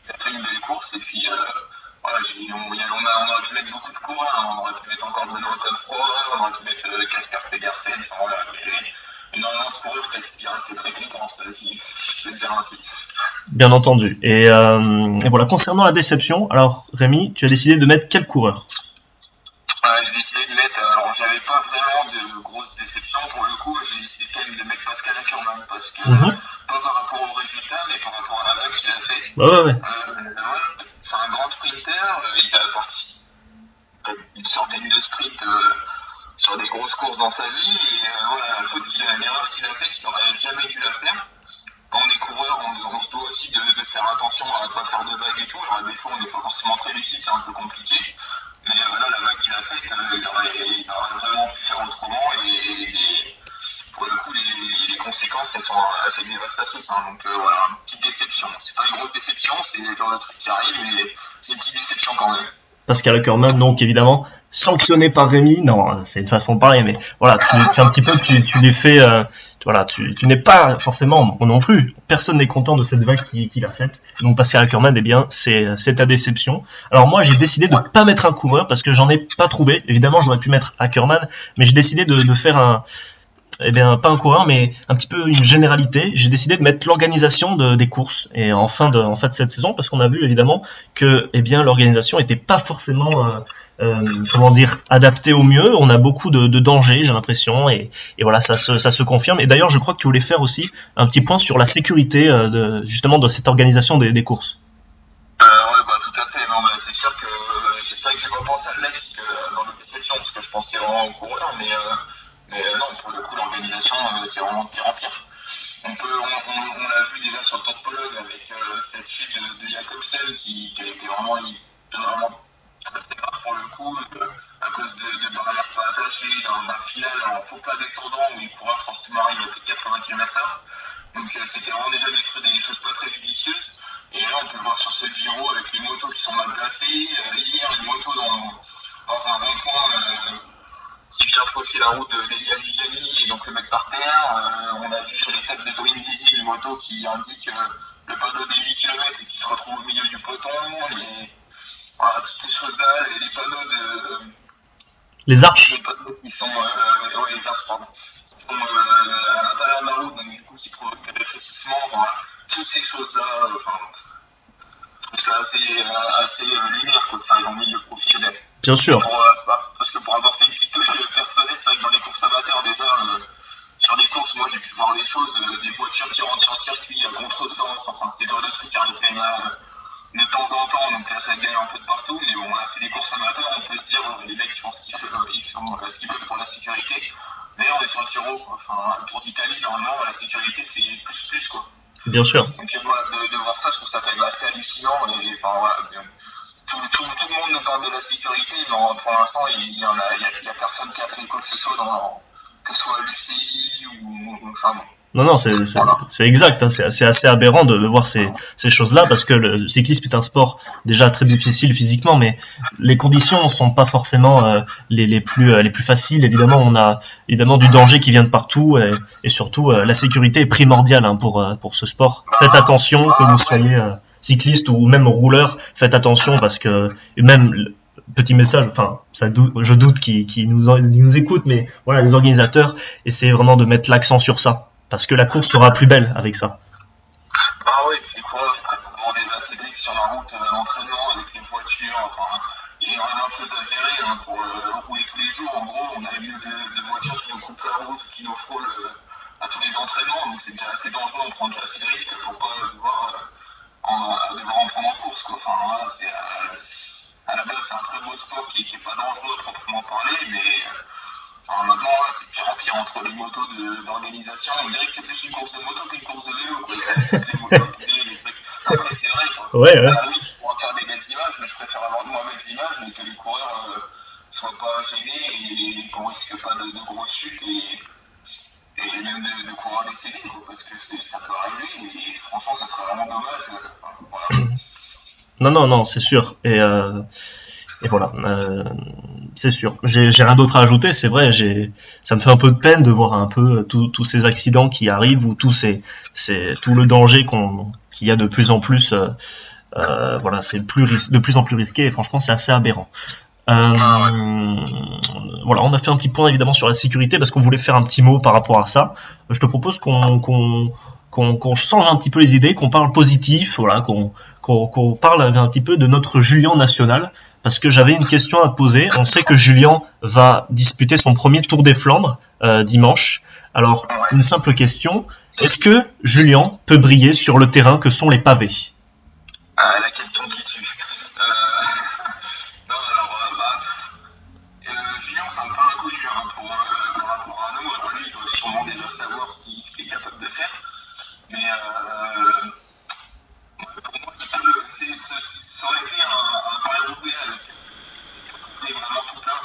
B: a fait une belle course, et puis voilà, on aurait pu mettre beaucoup de coureurs, hein. On aurait pu mettre encore Benoît Godefroy, on aurait pu mettre Casper Pedersen, enfin voilà, il y avait énormément de coureurs qui aspiraient cette récompense, si je peux le dire ainsi.
A: Bien entendu. Et voilà, concernant la déception, alors Rémi, tu as décidé de mettre quel coureur?
B: J'ai décidé de mettre, alors j'avais pas vraiment de grosses déceptions pour le coup, j'ai décidé quand même de mettre Pascal Ackermann parce que, pas par rapport au résultat, mais par rapport à la vague qu'il a fait.
A: Ouais.
B: C'est un grand sprinter, il a parti une centaine de sprints sur des grosses courses dans sa vie, et voilà, l'erreur qu'il a faite, il n'aurait jamais dû la faire. Quand on est coureur, on se doit aussi de faire attention à ne pas faire de vagues et tout. Alors des fois, on n'est pas forcément très lucide, c'est un peu compliqué. Mais là, la vague qu'il a faite, il aurait vraiment pu faire autrement. Et pour le coup, les conséquences, elles sont assez dévastatrices. Hein. Donc voilà, une petite déception. C'est pas une grosse déception, c'est le genre de truc qui arrive, mais c'est une petite déception quand même.
A: Pascal Ackermann, donc évidemment sanctionné par Rémi, non, c'est une façon de parler, mais voilà, tu un petit peu, tu les fais, voilà, tu n'es pas forcément, moi non plus, personne n'est content de cette vague qu'il a faite. Donc Pascal Ackermann, eh bien, c'est ta déception. Alors moi, j'ai décidé de pas mettre un coureur parce que j'en ai pas trouvé. Évidemment, j'aurais pu mettre Ackermann, mais j'ai décidé de faire pas un coureur, mais un petit peu une généralité. J'ai décidé de mettre l'organisation des courses et en fin de cette saison, parce qu'on a vu évidemment que l'organisation était pas forcément adaptée au mieux. On a beaucoup de dangers, j'ai l'impression, et voilà, ça se confirme. Et d'ailleurs, je crois que tu voulais faire aussi un petit point sur la sécurité justement de cette organisation des courses.
B: Ouais, bah tout à fait. Non, c'est sûr que c'est ça que j'ai pas pensé à le mettre dans les déceptions, parce que je pensais vraiment au coureur, mais non, pour le coup, l'organisation, c'est vraiment de pire en pire. On l'a vu déjà sur le Tour de Pologne avec cette chute de Jakobsen qui a été vraiment très grave pour le coup, à cause de barrières pas attachées, d'un final en faux plat descendant où les coureurs forcément arrivent à plus de 80 km/h. Donc c'était vraiment déjà des choses pas très judicieuses. Et là, on peut le voir sur ce Giro avec les motos qui sont mal placées. Hier, une moto dans un rond-point qui vient fausser la route d'Elia Viviani et donc le mettre par terre. On a vu sur les têtes de Brindisi une moto qui indique le panneau des 8 km et qui se retrouve au milieu du peloton. Voilà, toutes ces choses-là, les panneaux
A: Les arches.
B: Les panneaux qui sont. Les arches, pardon. Qui sont à l'intérieur de la route, donc du coup qui provoquent des rétrécissements. Voilà, toutes ces choses-là, c'est assez lunaire quand ça arrive en milieu professionnel.
A: Bien sûr.
B: Parce que pour apporter une petite touche personnelle, c'est vrai que dans les courses amateurs, déjà, sur les courses, moi j'ai pu voir des choses, des voitures qui rentrent sur le circuit à contresens, enfin, c'est le genre de trucs qui arrivent quand même de temps en temps, donc là ça galère un peu de partout, mais bon, là, c'est des courses amateurs, on peut se dire, les mecs ils font ce qu'ils peuvent pour la sécurité. D'ailleurs, on est sur le Giro, enfin, le Tour d'Italie, normalement, la sécurité c'est plus, quoi.
A: Bien sûr.
B: Donc, de voir ça, je trouve ça quand même assez hallucinant, et enfin, voilà. Tout le monde nous parle de la sécurité, mais pour l'instant, il y a personne qui a fait quoi que ce soit, que ce soit à l'UCI ou. Enfin, bon.
A: Non, c'est exact, hein, c'est assez aberrant de voir ces choses-là, parce que le cyclisme est un sport déjà très difficile physiquement, mais les conditions ne sont pas forcément les plus faciles. Évidemment, on a évidemment du danger qui vient de partout, et surtout la sécurité est primordiale, hein, pour ce sport. Faites attention, que vous soyez cycliste ou même rouleur, faites attention, parce que même petit message, enfin, je doute qu'ils nous écoutent, mais voilà, les organisateurs essaient vraiment de mettre l'accent sur ça, parce que la course sera plus belle avec ça.
B: Ah oui, puis les coureurs, ils prennent vraiment des assez sur la route d'entraînement avec les voitures, enfin, il y a énormément de choses à gérer, hein, pour rouler tous les jours. En gros, on a une de voitures qui nous coupent la route, qui nous frôlent à tous les entraînements, donc c'est déjà assez dangereux, on prend déjà assez de risques pour pas devoir en prendre en course, quoi. Enfin, voilà, à la base, c'est un très beau sport qui est pas dangereux à proprement parler, mais maintenant, là, c'est de pire en pire entre les motos d'organisation. On dirait que c'est plus une course de moto qu'une course de vélo, quoi. Les motos, les trucs. Non, mais c'est vrai, quoi.
A: Ouais.
B: Oui, je pourrais faire des belles images, mais je préfère avoir de moins belles images, mais que les coureurs soient pas gênés et qu'on risque pas de grosses chutes et même de coureurs décédés, quoi, parce que ça peut arriver et franchement, ça serait vraiment dommage. Voilà.
A: Non, c'est sûr. Et voilà. c'est sûr. J'ai rien d'autre à ajouter. C'est vrai, ça me fait un peu de peine de voir un peu tous ces accidents qui arrivent ou tout le danger qu'il y a de plus en plus. Voilà, c'est de plus en plus risqué et franchement, c'est assez aberrant. Voilà, on a fait un petit point évidemment sur la sécurité parce qu'on voulait faire un petit mot par rapport à ça. Je te propose qu'on change un petit peu les idées, qu'on parle positif, voilà, qu'on parle un petit peu de notre Julien national. Parce que j'avais une question à te poser. On sait que Julien va disputer son premier Tour des Flandres dimanche. Alors, une simple question. Est-ce que Julien peut briller sur le terrain que sont les pavés?
B: La question qui tue. Non, alors, Julien, c'est un peu inconnu par rapport à nous. Alors, lui, il doit sûrement déjà savoir ce qu'il est capable de faire. Mais pour moi, ça aurait été un Paris-Roubaix avec vraiment tout plein.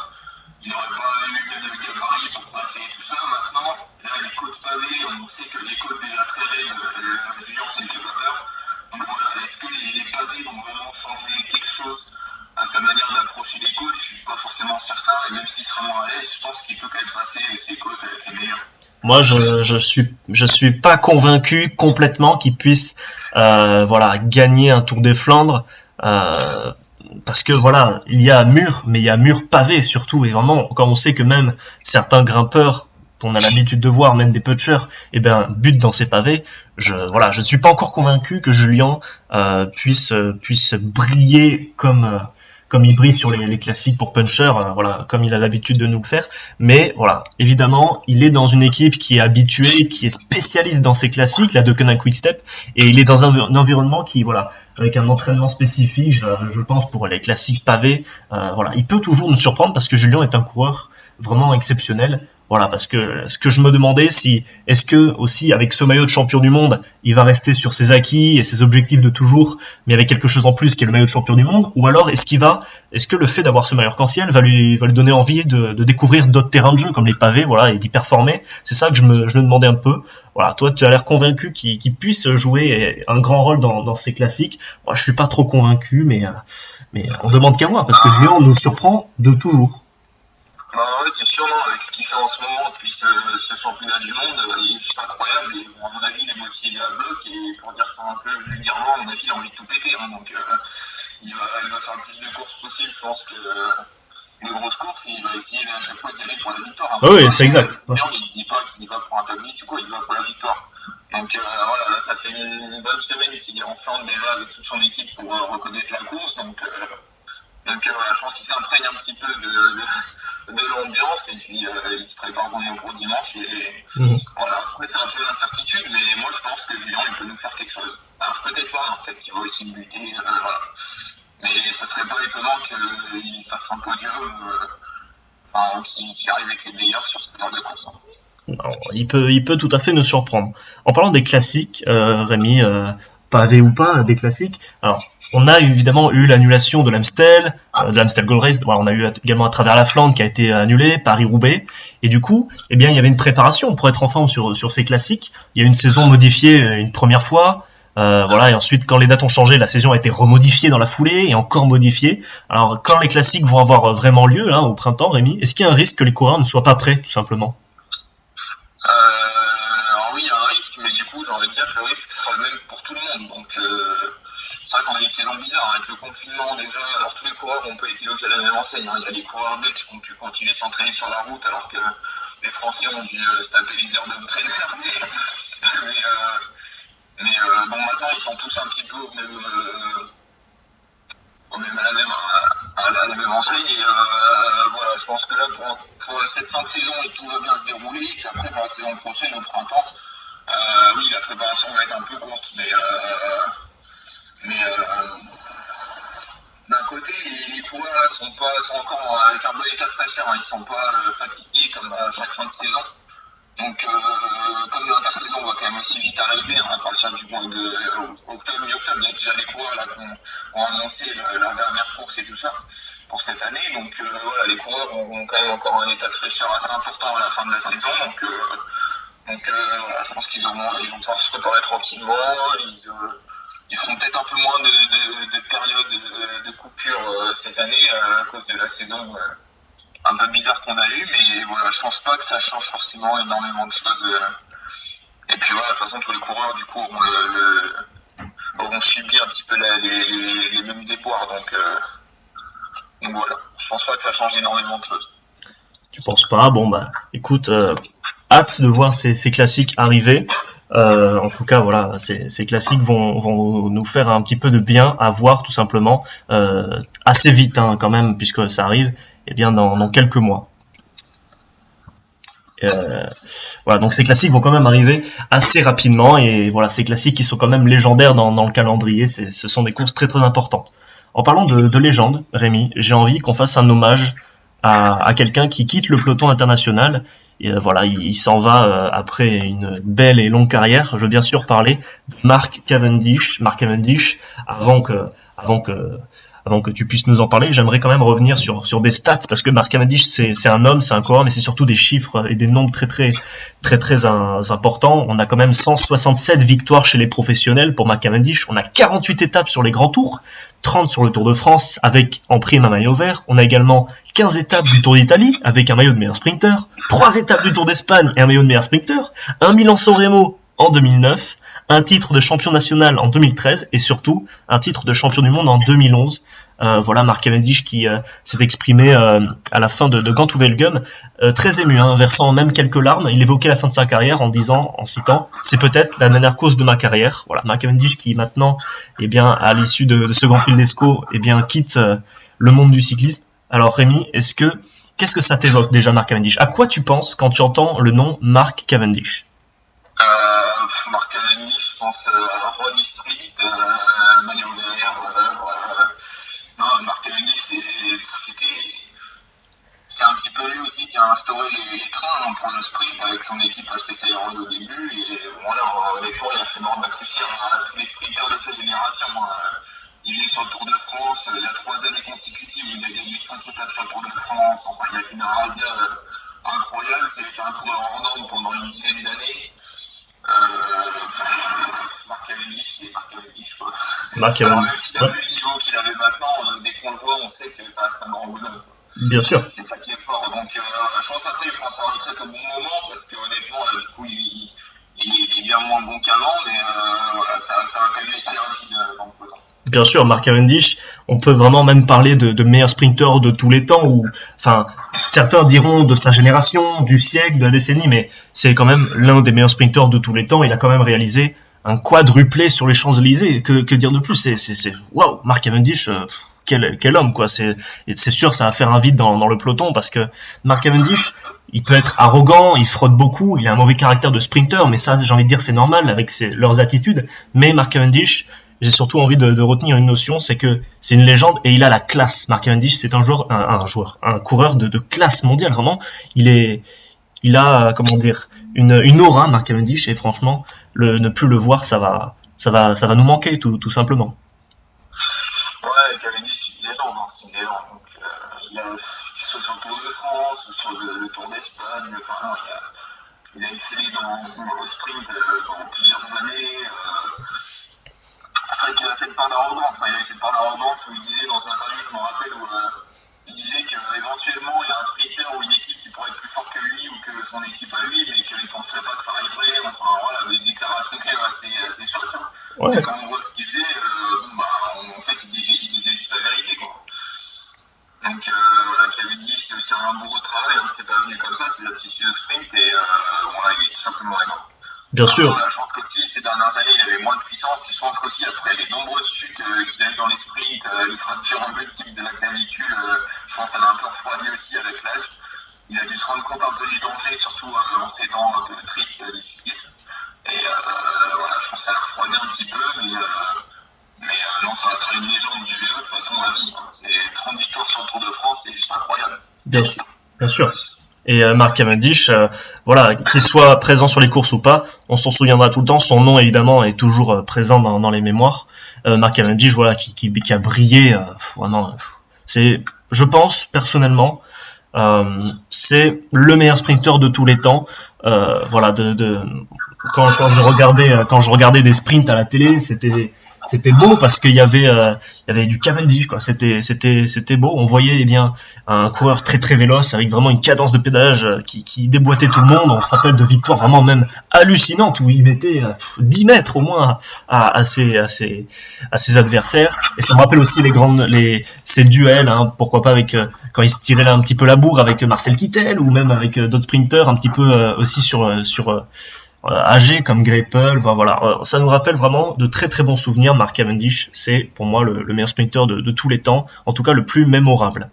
B: Il n'aurait pas eu le gabarit pour passer et tout ça. Maintenant, là, les côtes pavées, on sait que les côtes déjà très raides, Julien, ça ne fait pas peur. Donc voilà, est-ce que les pavés vont vraiment changer quelque chose à sa manière d'approcher les côtes? Je suis pas forcément certain, et même s'il sera moins à l'aise, je pense qu'il peut quand même passer ses côtes avec les meilleurs.
A: Moi, je suis pas convaincu complètement qu'il puisse, voilà, gagner un Tour des Flandres, parce que voilà, il y a mur, mais il y a mur pavé surtout, et vraiment, quand on sait que même certains grimpeurs qu'on a l'habitude de voir, même des putschers, eh ben, butent dans ces pavés. Je ne suis pas encore convaincu que Julien puisse briller comme il brille sur les classiques pour puncher, voilà, comme il a l'habitude de nous le faire. Mais voilà, évidemment, il est dans une équipe qui est habituée, qui est spécialiste dans ces classiques, la Deceuninck Quick-Step, et il est dans un environnement qui, voilà, avec un entraînement spécifique, je pense pour les classiques pavés, voilà, il peut toujours nous surprendre parce que Julien est un coureur vraiment exceptionnel. Voilà, parce que ce que je me demandais, est-ce que aussi avec ce maillot de champion du monde, il va rester sur ses acquis et ses objectifs de toujours, mais avec quelque chose en plus qui est le maillot de champion du monde, ou alors est-ce que le fait d'avoir ce maillot arc-en-ciel va lui donner envie de découvrir d'autres terrains de jeu comme les pavés, voilà, et d'y performer. C'est ça que je me demandais un peu. Voilà, toi, tu as l'air convaincu qu'il puisse jouer un grand rôle dans ces classiques. Moi, je suis pas trop convaincu, mais on demande qu'à voir parce que Julien nous surprend de toujours.
B: Bah ouais, c'est sûr, non, avec ce qu'il fait en ce moment, puis ce championnat du monde, il est juste incroyable. Et bon, à mon avis, il est motivé à bloc. Et pour dire ça un peu vulgairement, à mon avis, il a envie de tout péter. Hein, donc, il va faire le plus de courses possible. Je pense que les grosses courses, il va essayer à chaque fois d'y aller pour la victoire. Hein.
A: Oui, c'est exact.
B: Mais il ne dit pas qu'il y va pour un top 10 ou quoi, il va pour la victoire. Donc voilà, là, ça fait une bonne semaine qu'il est en forme déjà avec toute son équipe pour reconnaître la course. Donc voilà, je pense qu'il s'imprègne un petit peu de l'ambiance et puis il se prépare vraiment pour dimanche. Et voilà, après c'est un peu l'incertitude, mais moi je pense que Julien il peut nous faire quelque chose. Alors peut-être pas, peut-être qu'il va aussi buter, voilà. Mais ça serait pas étonnant qu'il fasse un podium, qu'il arrive avec les meilleurs sur cette heure de course.
A: Non, il peut tout à fait nous surprendre. En parlant des classiques, Rémi, pavé ou pas, des classiques. Alors, on a évidemment eu l'annulation de l'Amstel Gold Race. Voilà, on a eu également à travers la Flandre qui a été annulée, Paris-Roubaix. Et du coup, eh bien, il y avait une préparation pour être en forme sur ces classiques. Il y a eu une saison modifiée une première fois. Voilà, et ensuite, quand les dates ont changé, la saison a été remodifiée dans la foulée et encore modifiée. Alors, quand les classiques vont avoir vraiment lieu, là, au printemps, Rémi, est-ce qu'il y a un risque que les coureurs ne soient pas prêts, tout simplement?
B: Alors oui, il y a un risque, mais du coup, j'ai envie de dire que le risque sera le même pour tout le monde. Donc, c'est vrai qu'on a eu une saison bizarre hein, avec le confinement déjà. Alors, tous les coureurs n'ont pas été logés à la même enseigne. Hein. Il y a des coureurs belges qui ont pu continuer de s'entraîner sur la route, alors que les Français ont dû se taper les heures d'entraîneur. Mais bon, maintenant, ils sont tous un petit peu à la même enseigne. Et voilà, je pense que là, pour cette fin de saison, tout va bien se dérouler. Et puis après, pour la saison prochaine, au printemps, oui, la préparation va être un peu courte. Mais d'un côté, les coureurs là, sont encore avec un bon état de fraîcheur. Hein, ils sont pas fatigués comme à chaque fin de saison. Donc, comme l'intersaison va quand même aussi vite arriver, hein, à partir du mois d'octobre, mi-octobre, il y a déjà des coureurs là, qui ont annoncé leur dernière course et tout ça pour cette année. Donc, voilà, les coureurs ont quand même encore un état de fraîcheur assez important à la fin de la saison. Donc voilà, je pense qu'ils vont pouvoir se préparer tranquillement. Ils feront peut-être un peu moins de périodes de coupure cette année à cause de la saison un peu bizarre qu'on a eu, mais voilà, je pense pas que ça change forcément énormément de choses. Et puis voilà, de toute façon, tous les coureurs, du coup, auront subi un petit peu les mêmes déboires. Donc voilà, je pense pas que ça change énormément de choses.
A: Tu penses pas? Bon bah écoute, hâte de voir ces classiques arriver. En tout cas, voilà, ces classiques vont nous faire un petit peu de bien à voir tout simplement, assez vite hein, quand même, puisque ça arrive eh bien dans quelques mois. Voilà, donc ces classiques vont quand même arriver assez rapidement et voilà, ces classiques qui sont quand même légendaires dans le calendrier, ce sont des courses très très importantes. En parlant de légende, Rémi, j'ai envie qu'on fasse un hommage à quelqu'un qui quitte le peloton international. Et voilà, il s'en va après une belle et longue carrière. Je veux bien sûr parler de Mark Cavendish. Mark Cavendish, avant que tu puisses nous en parler, j'aimerais quand même revenir sur des stats parce que Mark Cavendish c'est un homme, c'est un coureur, mais c'est surtout des chiffres et des nombres très importants. On a quand même 167 victoires chez les professionnels pour Mark Cavendish. On a 48 étapes sur les grands tours, 30 sur le Tour de France avec en prime un maillot vert. On a également 15 étapes du Tour d'Italie avec un maillot de meilleur sprinter, 3 étapes du Tour d'Espagne et un maillot de meilleur sprinter, un Milan-San Remo en 2009, un titre de champion national en 2013 et surtout un titre de champion du monde en 2011. Voilà, Mark Cavendish qui s'est exprimé à la fin de Gant Wevelgem, très ému, hein, versant même quelques larmes. Il évoquait la fin de sa carrière en citant « C'est peut-être la dernière cause de ma carrière ». Voilà, Mark Cavendish qui maintenant, eh bien, à l'issue de ce Grand Prix de l'Escaut, eh bien, quitte le monde du cyclisme. Alors Rémi, qu'est-ce que ça t'évoque déjà, Mark Cavendish? À quoi tu penses quand tu entends le nom Mark Cavendish?
B: Mark Cavendish, je pense à Roddy Street, Manuel Vert, non, Mark Cavendish, c'est un petit peu lui aussi qui a instauré les trains hein, pour le sprint avec son équipe HTC Road au début. Et voilà, honnêtement, il a fait bénéficier à tous les sprinteurs de sa génération. Il vient sur le Tour de France, il y a 3 années consécutives, il a gagné 5 étapes sur le Tour de France. Enfin, il a fait une razzia incroyable. C'est un coureur en norme pendant une dizaine d'années. Mark Cavendish, c'est Mark Cavendish quoi. Alors même s'il a plus le niveau qu'il avait maintenant, dès qu'on le voit, on sait que ça reste un grand bonhomme.
A: Bien sûr.
B: C'est ça qui est fort. Donc je pense après il prend sa retraite au bon moment parce que honnêtement du coup il est bien moins bon qu'avant, mais voilà, ça va quand même laisser un vide dans le peloton.
A: Bien sûr, Mark Cavendish, on peut vraiment même parler de meilleur sprinter de tous les temps, ou enfin certains diront de sa génération, du siècle, de la décennie, mais c'est quand même l'un des meilleurs sprinters de tous les temps. Il a quand même réalisé un quadruplé sur les Champs-Élysées. Que dire de plus? C'est waouh, Mark Cavendish, quel homme quoi. C'est sûr, ça va faire un vide dans le peloton parce que Mark Cavendish, il peut être arrogant, il frotte beaucoup, il a un mauvais caractère de sprinter, mais ça, j'ai envie de dire, c'est normal avec leurs attitudes. Mais Mark Cavendish, j'ai surtout envie de retenir une notion, c'est que c'est une légende et il a la classe. Mark Cavendish, c'est un coureur de classe mondiale, vraiment. Il a, comment dire, une aura, Mark Cavendish, et franchement, ne plus le voir, ça va nous manquer, tout simplement.
B: Ouais, Cavendish, c'est une légende, hein, c'est une légende. Donc, sur le Tour de France, ou sur le Tour d'Espagne, enfin, il a excellé au sprint pendant plusieurs années. C'est vrai qu'il a cette part d'arrogance. Il avait cette part d'arrogance où il disait dans une interview, je me rappelle, où il disait qu'éventuellement il y a un sprinter ou une équipe qui pourrait être plus fort que lui ou que son équipe à lui, mais qu'il ne penserait pas que ça arriverait. Enfin voilà, des déclarations quand même assez chocs. Hein. Ouais. Et quand on voit ce qu'il faisait, en fait il disait juste la vérité quoi. Donc voilà, Cavendish, c'est un beau travail, hein, c'est pas venu comme ça, c'est l'aptitude de sprint et voilà, il est tout simplement énorme.
A: Bien sûr.
B: Je pense qu'aussi, ces dernières années, il avait moins de puissance. Et je pense qu'aussi, après les nombreuses chutes qu'il a eu dans les sprints, les fractures un peu type de la clavicule, je pense que ça l'a un peu refroidi aussi avec l'âge. Il a dû se rendre compte un peu du danger, surtout en ces temps un peu tristes du cyclisme. Et voilà, je pense que ça l'a refroidi un petit peu, mais non, ça restera une légende du vélo de toute façon à vie. Hein. C'est 30 victoires sur le Tour de France, c'est juste incroyable.
A: Bien sûr, bien sûr. Et Mark Cavendish, voilà, qu'il soit présent sur les courses ou pas, on s'en souviendra tout le temps. Son nom évidemment est toujours présent dans les mémoires. Mark Cavendish, voilà, qui a brillé, vraiment. C'est, je pense personnellement, c'est le meilleur sprinter de tous les temps. Voilà, quand je regardais des sprints à la télé, c'était c'était beau parce qu'il y avait du Cavendish, quoi. C'était beau. On voyait eh bien un coureur très très véloce avec vraiment une cadence de pédalage qui déboîtait tout le monde. On se rappelle de victoires vraiment même hallucinantes où il mettait 10 mètres au moins à ses adversaires. Et ça me rappelle aussi ces duels, hein, pourquoi pas avec quand il se tirait là un petit peu la bourre avec Marcel Kittel ou même avec d'autres sprinters un petit peu aussi sur âgés comme Greipel. Enfin, voilà, ça nous rappelle vraiment de très très bons souvenirs. Mark Cavendish, c'est pour moi le meilleur sprinter de tous les temps, en tout cas le plus mémorable.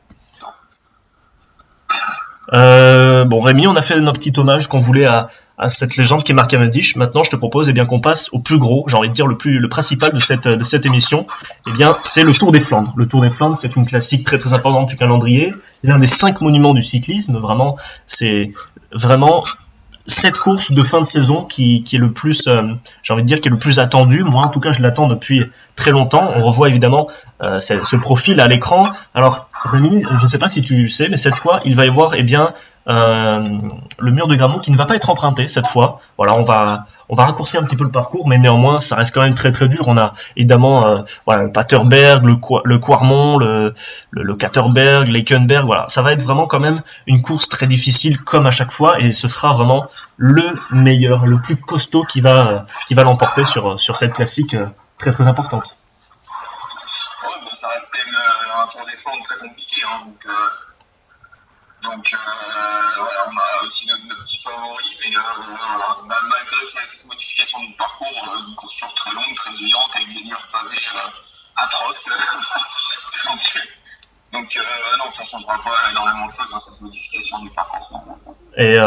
A: Bon Rémi, on a fait notre petit hommage qu'on voulait à cette légende qui est Mark Cavendish. Maintenant, je te propose eh bien qu'on passe au plus gros, j'ai envie de dire le principal de cette émission. Eh bien, c'est le Tour des Flandres. Le Tour des Flandres, c'est une classique très très importante du calendrier, l'un des 5 monuments du cyclisme. Vraiment, c'est vraiment cette course de fin de saison qui est le plus, j'ai envie de dire, qui est le plus attendu. Moi, en tout cas, je l'attends depuis très longtemps. On revoit évidemment ce profil à l'écran. Alors, Rémi, je ne sais pas si tu sais, mais cette fois, il va y avoir, eh bien, le mur de Grammont qui ne va pas être emprunté cette fois. Voilà, on va raccourcir un petit peu le parcours, mais néanmoins, ça reste quand même très très dur. On a évidemment, voilà, le Paterberg, le Quarmont, le Katterberg, l'Eikenberg. Voilà, ça va être vraiment quand même une course très difficile comme à chaque fois, et ce sera vraiment le meilleur, le plus costaud qui va l'emporter sur cette classique très très importante.
B: Ouais, bon, ça reste quand même un Tour des Flandres très compliqué, hein, donc voilà, on a aussi nos petits favoris, mais malgré cette modification du parcours, une course toujours très longue, très exigeante, avec des murs pavés atroces. donc non, ça ne changera pas énormément de choses dans cette modification du parcours.
A: Et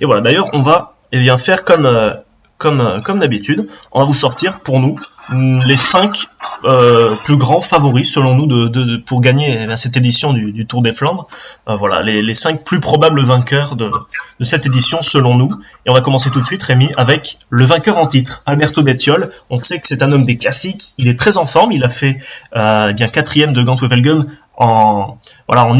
A: voilà, d'ailleurs, on va faire comme d'habitude. On va vous sortir pour nous les 5 plus grands favoris selon nous pour gagner cette édition du Tour des Flandres. Voilà, les 5 plus probables vainqueurs de cette édition selon nous. Et on va commencer tout de suite, Rémi, avec le vainqueur en titre, Alberto Bettiol. On sait que c'est un homme des classiques, il est très en forme, il a fait bien 4e de Gant-Wevelgem en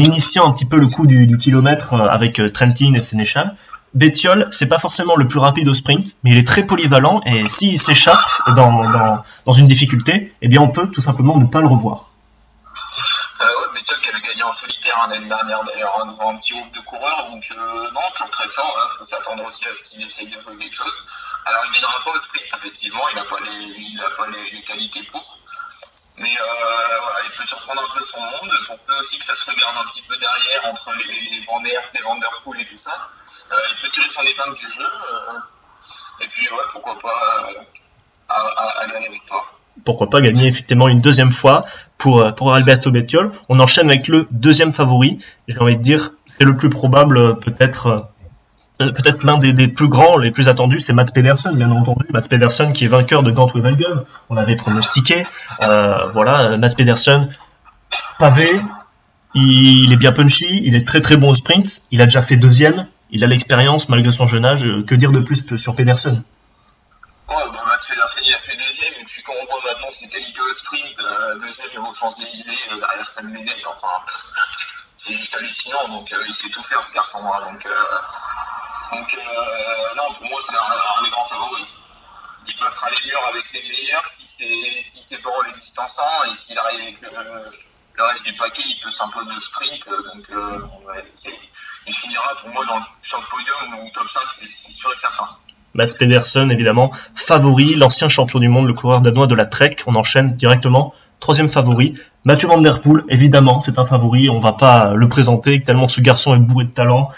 A: initiant un petit peu le coup du kilomètre avec Trentin et Sénéchal. Bettiol, c'est pas forcément le plus rapide au sprint, mais il est très polyvalent et s'il s'échappe dans une difficulté, eh bien on peut tout simplement ne pas le revoir.
B: Ouais, Bettiol qui avait gagné en solitaire l'année dernière d'ailleurs, devant un petit groupe de coureurs, donc non, toujours très fort, il faut s'attendre aussi à ce qu'il essaye de jouer quelque chose. Alors il ne gagnera pas au sprint, effectivement, il n'a pas les qualités pour. Mais voilà, il peut surprendre un peu son monde, pour peu aussi que ça se regarde un petit peu derrière entre les Van Aert, les Van Der Poel et tout ça. Il peut tirer son épingle du jeu, et puis ouais, pourquoi pas aller à la victoire.
A: Pourquoi pas gagner effectivement une deuxième fois pour Alberto Bettiol. On enchaîne avec le deuxième favori. J'ai envie de dire, c'est le plus probable, peut-être l'un des plus grands, les plus attendus, c'est Mats Pedersen, bien entendu. Mats Pedersen qui est vainqueur de Gant-Wevelgem. On l'avait pronostiqué. Voilà, Mats Pedersen, pavé, il est bien punchy, il est très très bon au sprint. Il a déjà fait 2e. Il a l'expérience malgré son jeune âge. Que dire de plus sur Pedersen?
B: Ouais, Mats Pedersen il a fait 2e, et puis quand on voit maintenant ses qualités au sprint, 2e aux Champs-Élysées, derrière Sam Bennett, enfin, c'est juste hallucinant, donc il sait tout faire ce garçon-là. Donc non, pour moi c'est un des grands favoris. Il passera les murs avec les meilleurs si c'est pour les distançants, et s'il arrive avec le reste du paquet, il peut s'imposer au sprint, donc ouais, il finira pour moi sur le podium ou top 5, c'est sûr et certain.
A: Mats Pedersen, évidemment, favori, l'ancien champion du monde, le coureur danois de la Trek. On enchaîne directement. 3e favori, Mathieu Van Der Poel, évidemment, c'est un favori. On va pas le présenter, tellement ce garçon est bourré de talent,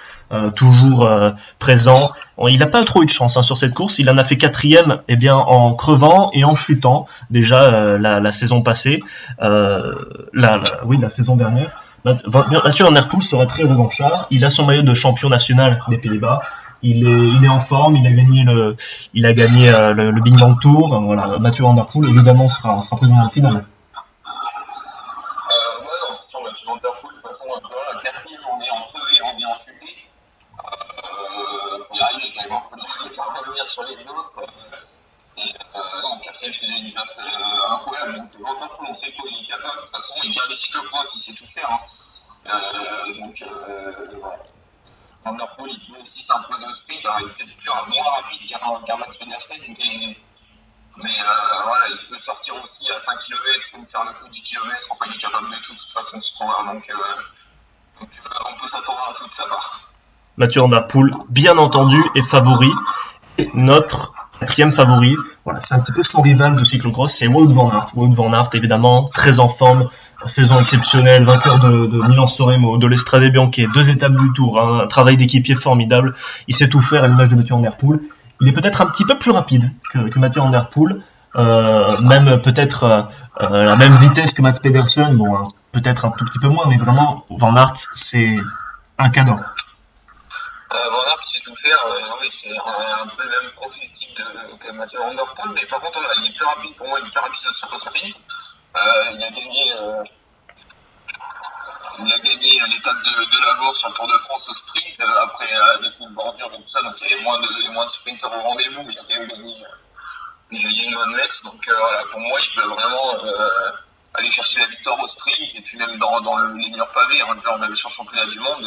A: toujours présent. Il n'a pas trop eu de chance sur cette course. Il en a fait 4e en crevant et en chutant, déjà la saison passée. La saison dernière. Mathieu Van Der Poel sera très revanchard. Il a son maillot de champion national des Pays-Bas. Il est en forme, il a gagné le Big Bang Tour. Voilà, Mathieu Van Der Poel évidemment sera présent dans le final.
B: Ouais, non, c'est sûr, Mathieu Van Der Poel, de toute façon, la 4e, on est en crevé, on est en chuté. Faut y arriver quand même, faut pas revenir sur les autres. Non, 4e, c'est une place incroyable. Donc Van Der Poel, on sait qu'il est capable, de toute façon, il vient des cyclocross, il sait tout faire. Voilà. Van Der Poel, il peut aussi s'imposer au sprint, alors il est peut-être moins rapide qu'un Mats Pedersen, mais voilà, il peut sortir aussi à 5 km, il peut faire le coup 10 km, enfin il est capable de tout de toute façon ce coureur, donc on peut s'attendre à tout de sa part.
A: Mathieu Van Der Poel, bien entendu, est favori. Et notre quatrième favori, voilà, c'est un petit peu son rival de cyclocross, c'est Wout van Aert. Wout van Aert, évidemment, très en forme, saison exceptionnelle, vainqueur de Milan-San Remo, de l'Estrade Bianche, 2 étapes du Tour, hein, un travail d'équipier formidable. Il sait tout faire à l'image de Mathieu Van Der Poel. Il est peut-être un petit peu plus rapide que Mathieu Van Der Poel, même peut-être la même vitesse que Mats Pedersen, bon, hein, peut-être un tout petit peu moins, mais vraiment, Van Aert, c'est un cadeau.
B: Van Aert, il sait tout faire, oui, c'est un peu le même profil type que Mathieu Van Der Poel, mais par contre, il est plus rapide, pour moi, il est plus rapide sur le sprint. Il a gagné l'étape de Lavore sur le Tour de France au sprint, après des coups de bordure et tout ça, donc il y avait moins de sprinters au rendez-vous, mais il a quand même gagné une bonne mètre, donc voilà, pour moi, il peut vraiment aller chercher la victoire au sprint, et puis même dans les meilleurs pavés, hein, déjà on avait sur le championnat du monde,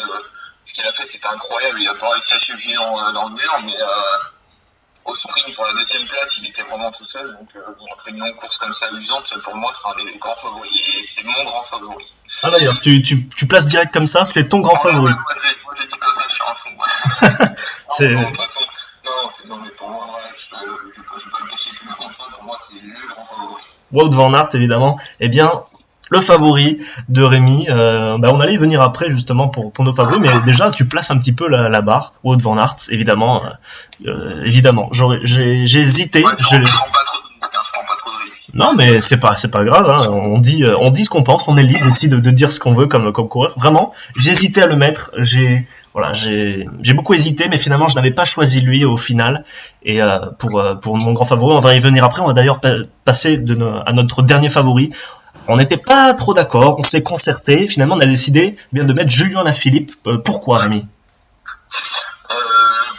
B: ce qu'il a fait c'était incroyable, il a pas réussi à suivre Gilles dans le mur, mais au sprint pour la deuxième place il était vraiment tout seul, donc après une longue course comme ça amusante, pour moi c'est un des grands favoris, et c'est mon grand favori.
A: Ah d'ailleurs, tu places direct comme ça, c'est ton grand favori.
B: Moi j'ai dit comme ça, je suis un fou. Non, de toute façon, non mais pour moi, je vais pas le cacher plus longtemps, pour moi c'est le grand favori.
A: Wout van Aert, évidemment, eh bien, le favori de Rémi, on allait y venir après justement pour nos favoris, mais déjà tu places un petit peu la barre. Wout van Aert, évidemment, j'ai hésité.
B: Ouais, je prends pas trop de risques.
A: Non, mais c'est pas grave, hein. On dit ce qu'on pense, on est libre aussi de dire ce qu'on veut comme coureur. Vraiment, j'ai hésité à le mettre, j'ai beaucoup hésité, mais finalement je n'avais pas choisi lui au final. Et pour mon grand favori, on va y venir après. On va d'ailleurs passer à notre dernier favori. On n'était pas trop d'accord, on s'est concerté. Finalement, on a décidé bien de mettre Julien Alaphilippe. Pourquoi, Rémi ?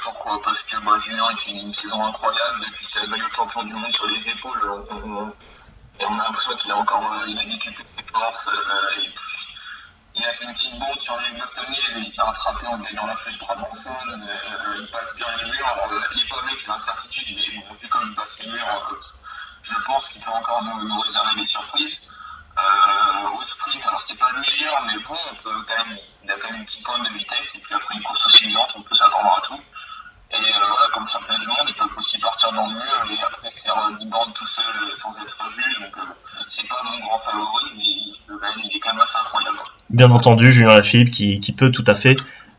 B: Pourquoi ? Parce que Julien il fait une saison incroyable depuis qu'il a le maillot de champion du monde sur les épaules. Et on a l'impression qu'il a décuplé ses forces. Il a fait une petite bourde sur les Bostoniers et il s'est rattrapé en gagnant la flèche Brabanson. Il passe bien les murs. Alors, les pavés, c'est l'incertitude, mais bon, vu comme il passe les murs, je pense qu'il peut encore nous réserver des surprises. Au sprint, alors c'était pas le meilleur, mais bon, il a quand même une petite pointe de vitesse, et puis après une course aussi lente, on peut s'attendre à tout. Et voilà, comme champion du monde, il peut aussi partir dans le mur et après faire 10 bandes tout seul sans être vu. Donc c'est pas mon grand favori, mais il est quand même assez incroyable.
A: Bien entendu, Julien Alaphilippe qui peut tout à fait,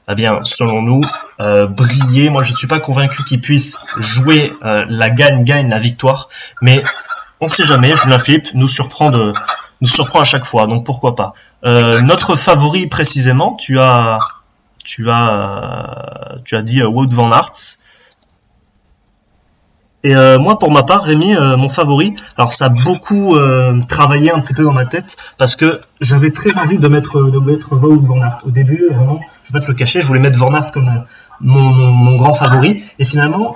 A: selon nous, briller. Moi, je ne suis pas convaincu qu'il puisse jouer la gagne, la victoire, mais on ne sait jamais. Julien Alaphilippe nous surprend à chaque fois, donc pourquoi pas. Notre favori précisément, tu as dit Wout van Aert. Et moi, pour ma part, Rémi, mon favori, alors ça a beaucoup travaillé un petit peu dans ma tête, parce que j'avais très envie de mettre Wout van Aert. Au début, vraiment, je vais pas te le cacher, je voulais mettre Van Aert comme mon grand favori. Et finalement,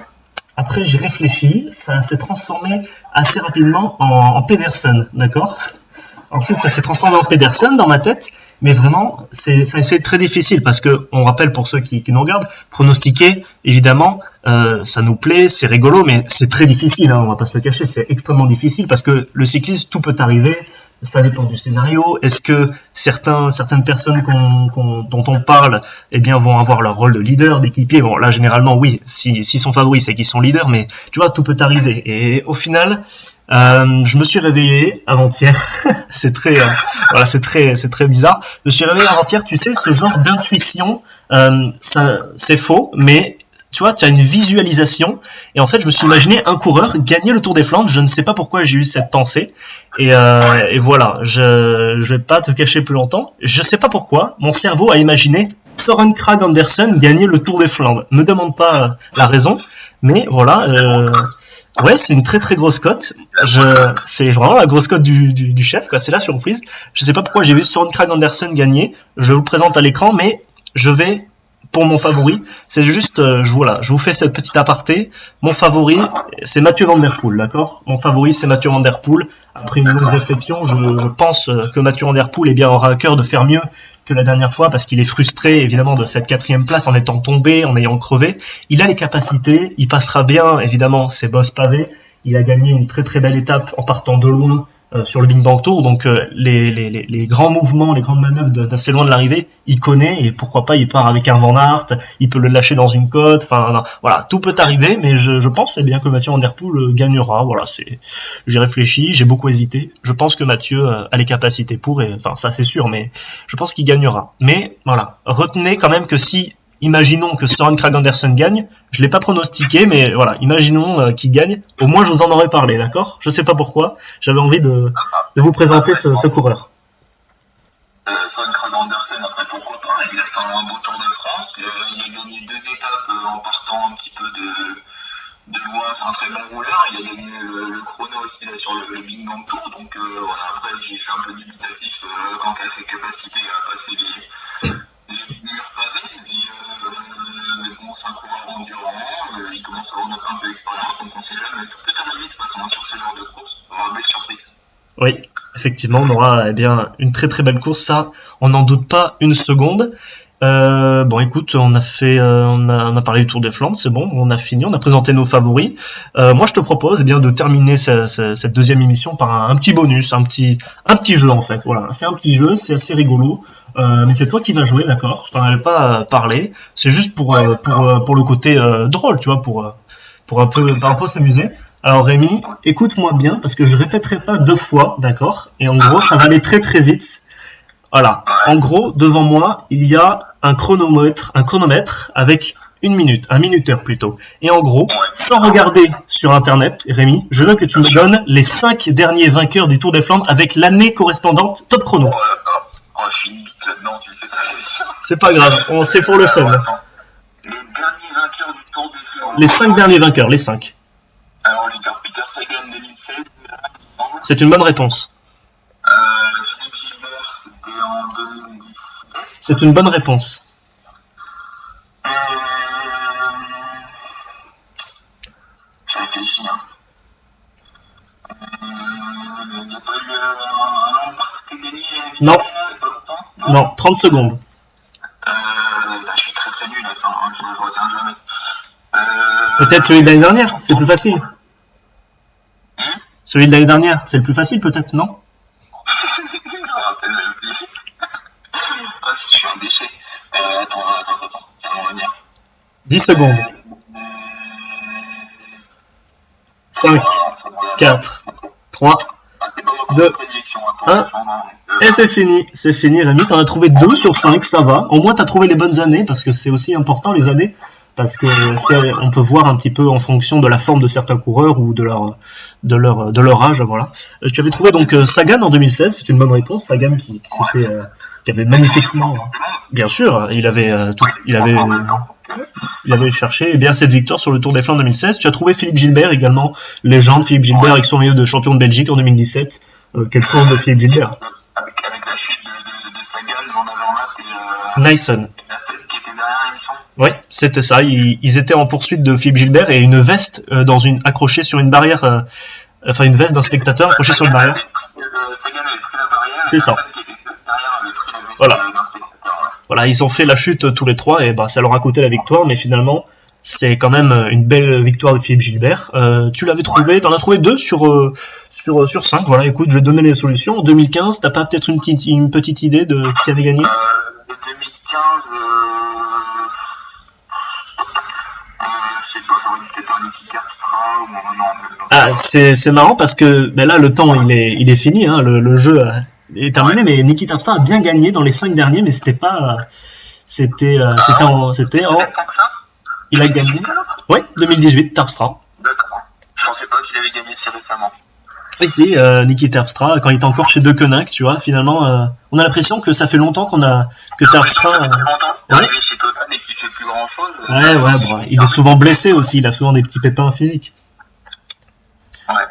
A: après, j'ai réfléchi, ça s'est transformé assez rapidement en Pedersen, d'accord ? Ensuite, ça s'est transformé en Pedersen dans ma tête, mais vraiment, c'est très difficile parce que, on rappelle pour ceux qui nous regardent, pronostiquer, évidemment, ça nous plaît, c'est rigolo, mais c'est très difficile, hein, on va pas se le cacher, c'est extrêmement difficile parce que le cyclisme, tout peut arriver, ça dépend du scénario. Est-ce que certaines personnes dont on parle, vont avoir leur rôle de leader, d'équipier? Bon, là, généralement, oui, si sont favoris, c'est qu'ils sont leaders, mais tu vois, tout peut arriver. Et au final, je me suis réveillé avant-hier. c'est très bizarre. Je me suis réveillé avant-hier. Tu sais, ce genre d'intuition, c'est faux, mais tu vois, tu as une visualisation. Et en fait, je me suis imaginé un coureur gagner le Tour des Flandres. Je ne sais pas pourquoi j'ai eu cette pensée. Et voilà, je vais pas te cacher plus longtemps. Je sais pas pourquoi. Mon cerveau a imaginé Søren Kragh Andersen gagner le Tour des Flandres. Me demande pas la raison, mais voilà. Ouais, c'est une très très grosse cote. C'est vraiment la grosse cote du chef, quoi. C'est la surprise. Je sais pas pourquoi j'ai vu Søren Kragh Andersen gagner. Je vous le présente à l'écran, mais je vais pour mon favori. C'est juste, je vous fais cette petite aparté. Mon favori, c'est Mathieu Van Der Poel, d'accord? Mon favori, c'est Mathieu Van Der Poel. Après une longue réflexion, je pense que Mathieu Van Der Poel, aura à cœur de faire mieux que la dernière fois parce qu'il est frustré évidemment de cette 4e place en étant tombé, en ayant crevé. Il a les capacités, il passera bien évidemment ses bosses pavés. il a gagné une très très belle étape en partant de loin sur le Big Bang Tour, donc les grands mouvements, les grandes manœuvres d'assez loin de l'arrivée, il connaît, et pourquoi pas, il part avec un Van Aert, il peut le lâcher dans une côte, enfin voilà, tout peut arriver, mais je pense bien que Mathieu Van Der Poel gagnera. Voilà, j'ai réfléchi, j'ai beaucoup hésité, je pense que Mathieu a les capacités pour, et enfin ça c'est sûr, mais je pense qu'il gagnera. Mais voilà, retenez quand même que si imaginons que Søren Kragh Andersen gagne, je l'ai pas pronostiqué, mais voilà, imaginons qu'il gagne, au moins je vous en aurais parlé, d'accord? Je sais pas pourquoi, j'avais envie de vous présenter ce coureur.
B: Søren Kragh Andersen, après pourquoi pas, il a fait un beau Tour de France, il a gagné 2 étapes en partant un petit peu de loin, c'est un très bon rouleur, il a gagné le chrono aussi là, sur le Big Bang Tour, donc voilà, après j'ai fait un peu dubitatif quant à ses capacités à passer les murs pavés, mais bon, c'est un coureur endurant, il commence à avoir un peu d'expérience, donc on sait jamais, tout peut arriver de toute façon sur ce genre de course, on va avoir une belle surprise.
A: Oui, effectivement, on aura une très très belle course, ça, on n'en doute pas une seconde. Bon, écoute, on a parlé du Tour des Flandres, c'est bon, on a fini, on a présenté nos favoris. Moi, je te propose de terminer cette deuxième émission par un petit bonus, un petit jeu en fait. Voilà, c'est un petit jeu, c'est assez rigolo, mais c'est toi qui vas jouer, d'accord? Je t'en avais pas parlé. C'est juste pour le côté drôle, tu vois, pour un peu s'amuser. Alors Rémi, écoute-moi bien parce que je répéterai pas 2 fois, d'accord? Et en gros, ça va aller très très vite. Voilà. En gros, devant moi, il y a un chronomètre avec 1 minute, un minuteur plutôt. Et en gros, sans regarder sur Internet, Rémi, je veux que tu me donnes les 5 derniers vainqueurs du Tour des Flandres avec l'année correspondante top chrono.
B: Je suis une bite là-dedans, tu le sais très bien.
A: C'est pas grave, c'est pour le fun.
B: Les derniers vainqueurs du Tour des Flandres.
A: Les 5 derniers vainqueurs, les 5.
B: Alors, Peter Sagan 2016,
A: c'est une bonne réponse.
B: Philippe Gilbert, c'était en 2017.
A: C'est une bonne réponse.
B: J'ai réfléchi, hein. Il n'y a pas eu un Lampard qui a gagné
A: Non.
B: Pas longtemps,
A: non, 30 secondes.
B: Je suis très très nul à ça, hein. Je retiens jamais.
A: Peut-être celui de l'année dernière, c'est plus facile. Celui de l'année dernière, c'est le plus facile peut-être, non?
B: Je me rappelle même plus. Ah, si je suis un déchet. Attends, ça va revenir.
A: 10 secondes. 5, 4, 3, 2, 1. Et c'est fini Rémi, t'en as trouvé 2 sur 5, ça va. Au moins t'as trouvé les bonnes années, parce que c'est aussi important les années, parce que on peut voir un petit peu en fonction de la forme de certains coureurs ou de leur âge, voilà. Tu avais trouvé donc Sagan en 2016, c'est une bonne réponse. Sagan qui avait magnifiquement, bien sûr, il avait cherché bien cette victoire sur le Tour des Flandres 2016. Tu as trouvé Philippe Gilbert également, légende Philippe Gilbert avec son maillot de champion de Belgique en 2017. Quelle course de Philippe Gilbert.
B: Avec la chute de Sagan, Van Avermaet et
A: Nyssen.
B: Qui était derrière, il me semble.
A: Oui, c'était ça. Ils étaient en poursuite de Philippe Gilbert et une veste accrochée sur une barrière, une veste d'un spectateur accrochée sur une barrière.
B: Sagan avait pris la barrière.
A: C'est ça.
B: Qui était derrière avait pris la veste
A: voilà.
B: d'un spectateur.
A: Voilà, ils ont fait la chute tous les 3 et ça leur a coûté la victoire, mais finalement c'est quand même une belle victoire de Philippe Gilbert. Tu l'avais trouvé, t'en as trouvé 2 sur 5. Voilà, écoute, je vais te donner les solutions. En 2015, t'as pas peut-être une petite idée de qui avait gagné?
B: 2015, je sais pas, j'aurais dit peut-être un Niki Terpstra ou non.
A: Ah, c'est marrant parce que là le temps il est fini, hein, le jeu est terminé, mais Niki Terpstra a bien gagné dans les 5 derniers, mais c'était en il a gagné. Oui, 2018, Terpstra.
B: D'accord. Je pensais pas qu'il avait gagné si récemment.
A: Oui, si, Niki Terpstra, quand il était encore chez De Koninck, tu vois, finalement, on a l'impression que ça fait longtemps que Terpstra.
B: Ça fait longtemps qu'il est arrivé chez Total et qu'il fait plus grand chose.
A: Ouais, il est souvent blessé aussi, il a souvent des petits pépins physiques.
B: Ouais.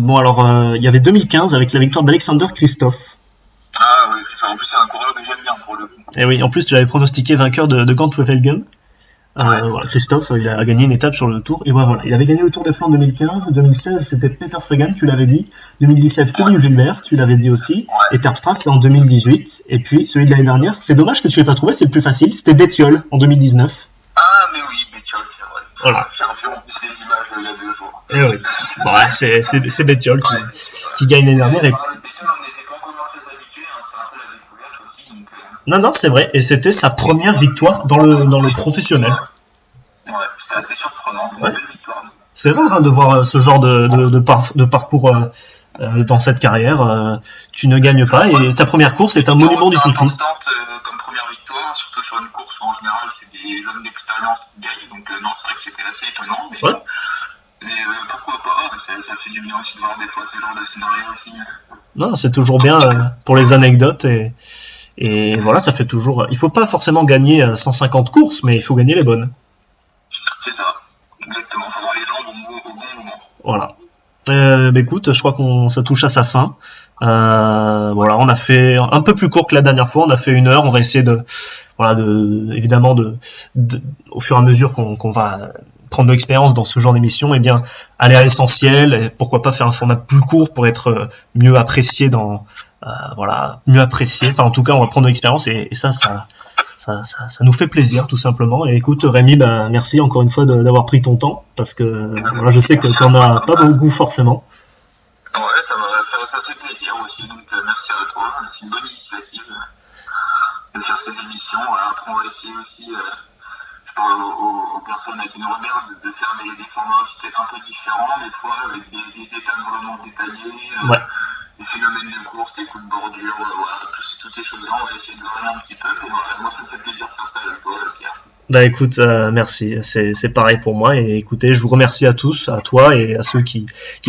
A: Bon, alors, il y avait 2015 avec la victoire d'Alexander Kristoff.
B: Ah oui, en plus, c'est un coureur que j'aime bien pour le coup.
A: Et oui, en plus, tu l'avais pronostiqué vainqueur de Gant-Wevelgem. Voilà, Christophe, il a gagné une étape sur le Tour. Et voilà, il avait gagné le Tour des Flandres 2015. 2016, c'était Peter Sagan, tu l'avais dit. 2017, Philippe Gilbert, tu l'avais dit aussi. Et Terpstra, c'est en 2018. Et puis, celui de l'année dernière, c'est dommage que tu l'aies pas trouvé, c'est le plus facile. C'était Détiol, en 2019.
B: Ah, mais oui, Bettiol, c'est vrai.
A: Voilà.
B: J'ai revu en plus les images il y a 2 jours.
A: Et oui. Bon, ouais, c'est Bettiol qui gagne l'année dernière. Et...
B: Bettiol, on n'était pas encore très habitués, hein, c'était un peu la découverte aussi. Donc,
A: Non, c'est vrai. Et c'était sa première victoire dans le professionnel.
B: Ouais, c'est assez surprenant. Une belle victoire.
A: C'est rare hein, de voir ce genre de parcours dans cette carrière. Tu ne gagnes pas et sa première course est un monument du cyclisme.
B: Comme première victoire, surtout sur une course où en général c'est des jeunes d'expérience qui gagnent. Donc non, c'est vrai que c'était assez étonnant. Mais pourquoi pas, ça fait du bien aussi de voir des fois ce genre de scénario aussi.
A: Non, c'est toujours bien pour les anecdotes et voilà, ça fait toujours... Il faut pas forcément gagner 150 courses, mais il faut gagner les bonnes.
B: C'est ça, exactement. Il faut avoir les jambes au bon moment.
A: Voilà. Écoute, je crois qu'on ça touche à sa fin. Voilà, on a fait un peu plus court que la dernière fois. On a fait 1 heure. On va essayer évidemment au fur et à mesure qu'on va prendre de l'expérience dans ce genre d'émission, et bien aller à l'essentiel. Et pourquoi pas faire un format plus court pour être mieux apprécié mieux apprécié. Enfin, en tout cas, on va prendre de l'expérience et ça nous fait plaisir, tout simplement. Et écoute, Rémi, merci encore une fois d'avoir pris ton temps, parce que voilà, je sais que t'en as pas beaucoup forcément.
B: Ouais, ça fait plaisir aussi, donc merci à toi. C'est une bonne initiative de faire ces émissions. Après, on va essayer aussi, je parle aux personnes qui nous regardent, de faire des formats aussi peut-être un peu différents, des fois, avec des étapes vraiment détaillées. Les phénomènes de course, les coups de bordure, voilà, toutes ces choses-là, on va essayer de varier un petit peu. Et voilà, moi, ça me fait plaisir de faire ça avec toi, Pierre.
A: Écoute, merci, c'est pareil pour moi. Et écoutez, je vous remercie à tous, à toi et à ceux qui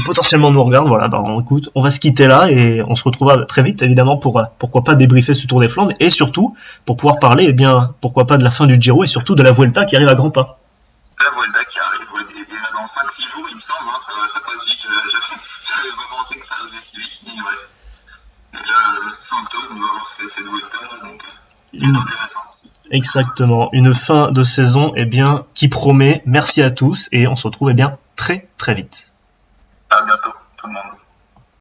A: potentiellement nous regardent. Voilà, écoute, on va se quitter là et on se retrouvera très vite, évidemment, pour pourquoi pas débriefer ce Tour des Flandres et surtout pour pouvoir parler, pourquoi pas de la fin du Giro et surtout de la Vuelta qui arrive à grands pas.
B: La Vuelta qui arrive, déjà dans 5-6 jours, il me semble, hein, ça passe vite. J'avais pas pensé que ça arrivait si vite, mais ouais. Déjà, fin octobre, on va voir cette Vuelta, donc c'est intéressant.
A: Exactement, une fin de saison qui promet. Merci à tous et on se retrouve très très vite.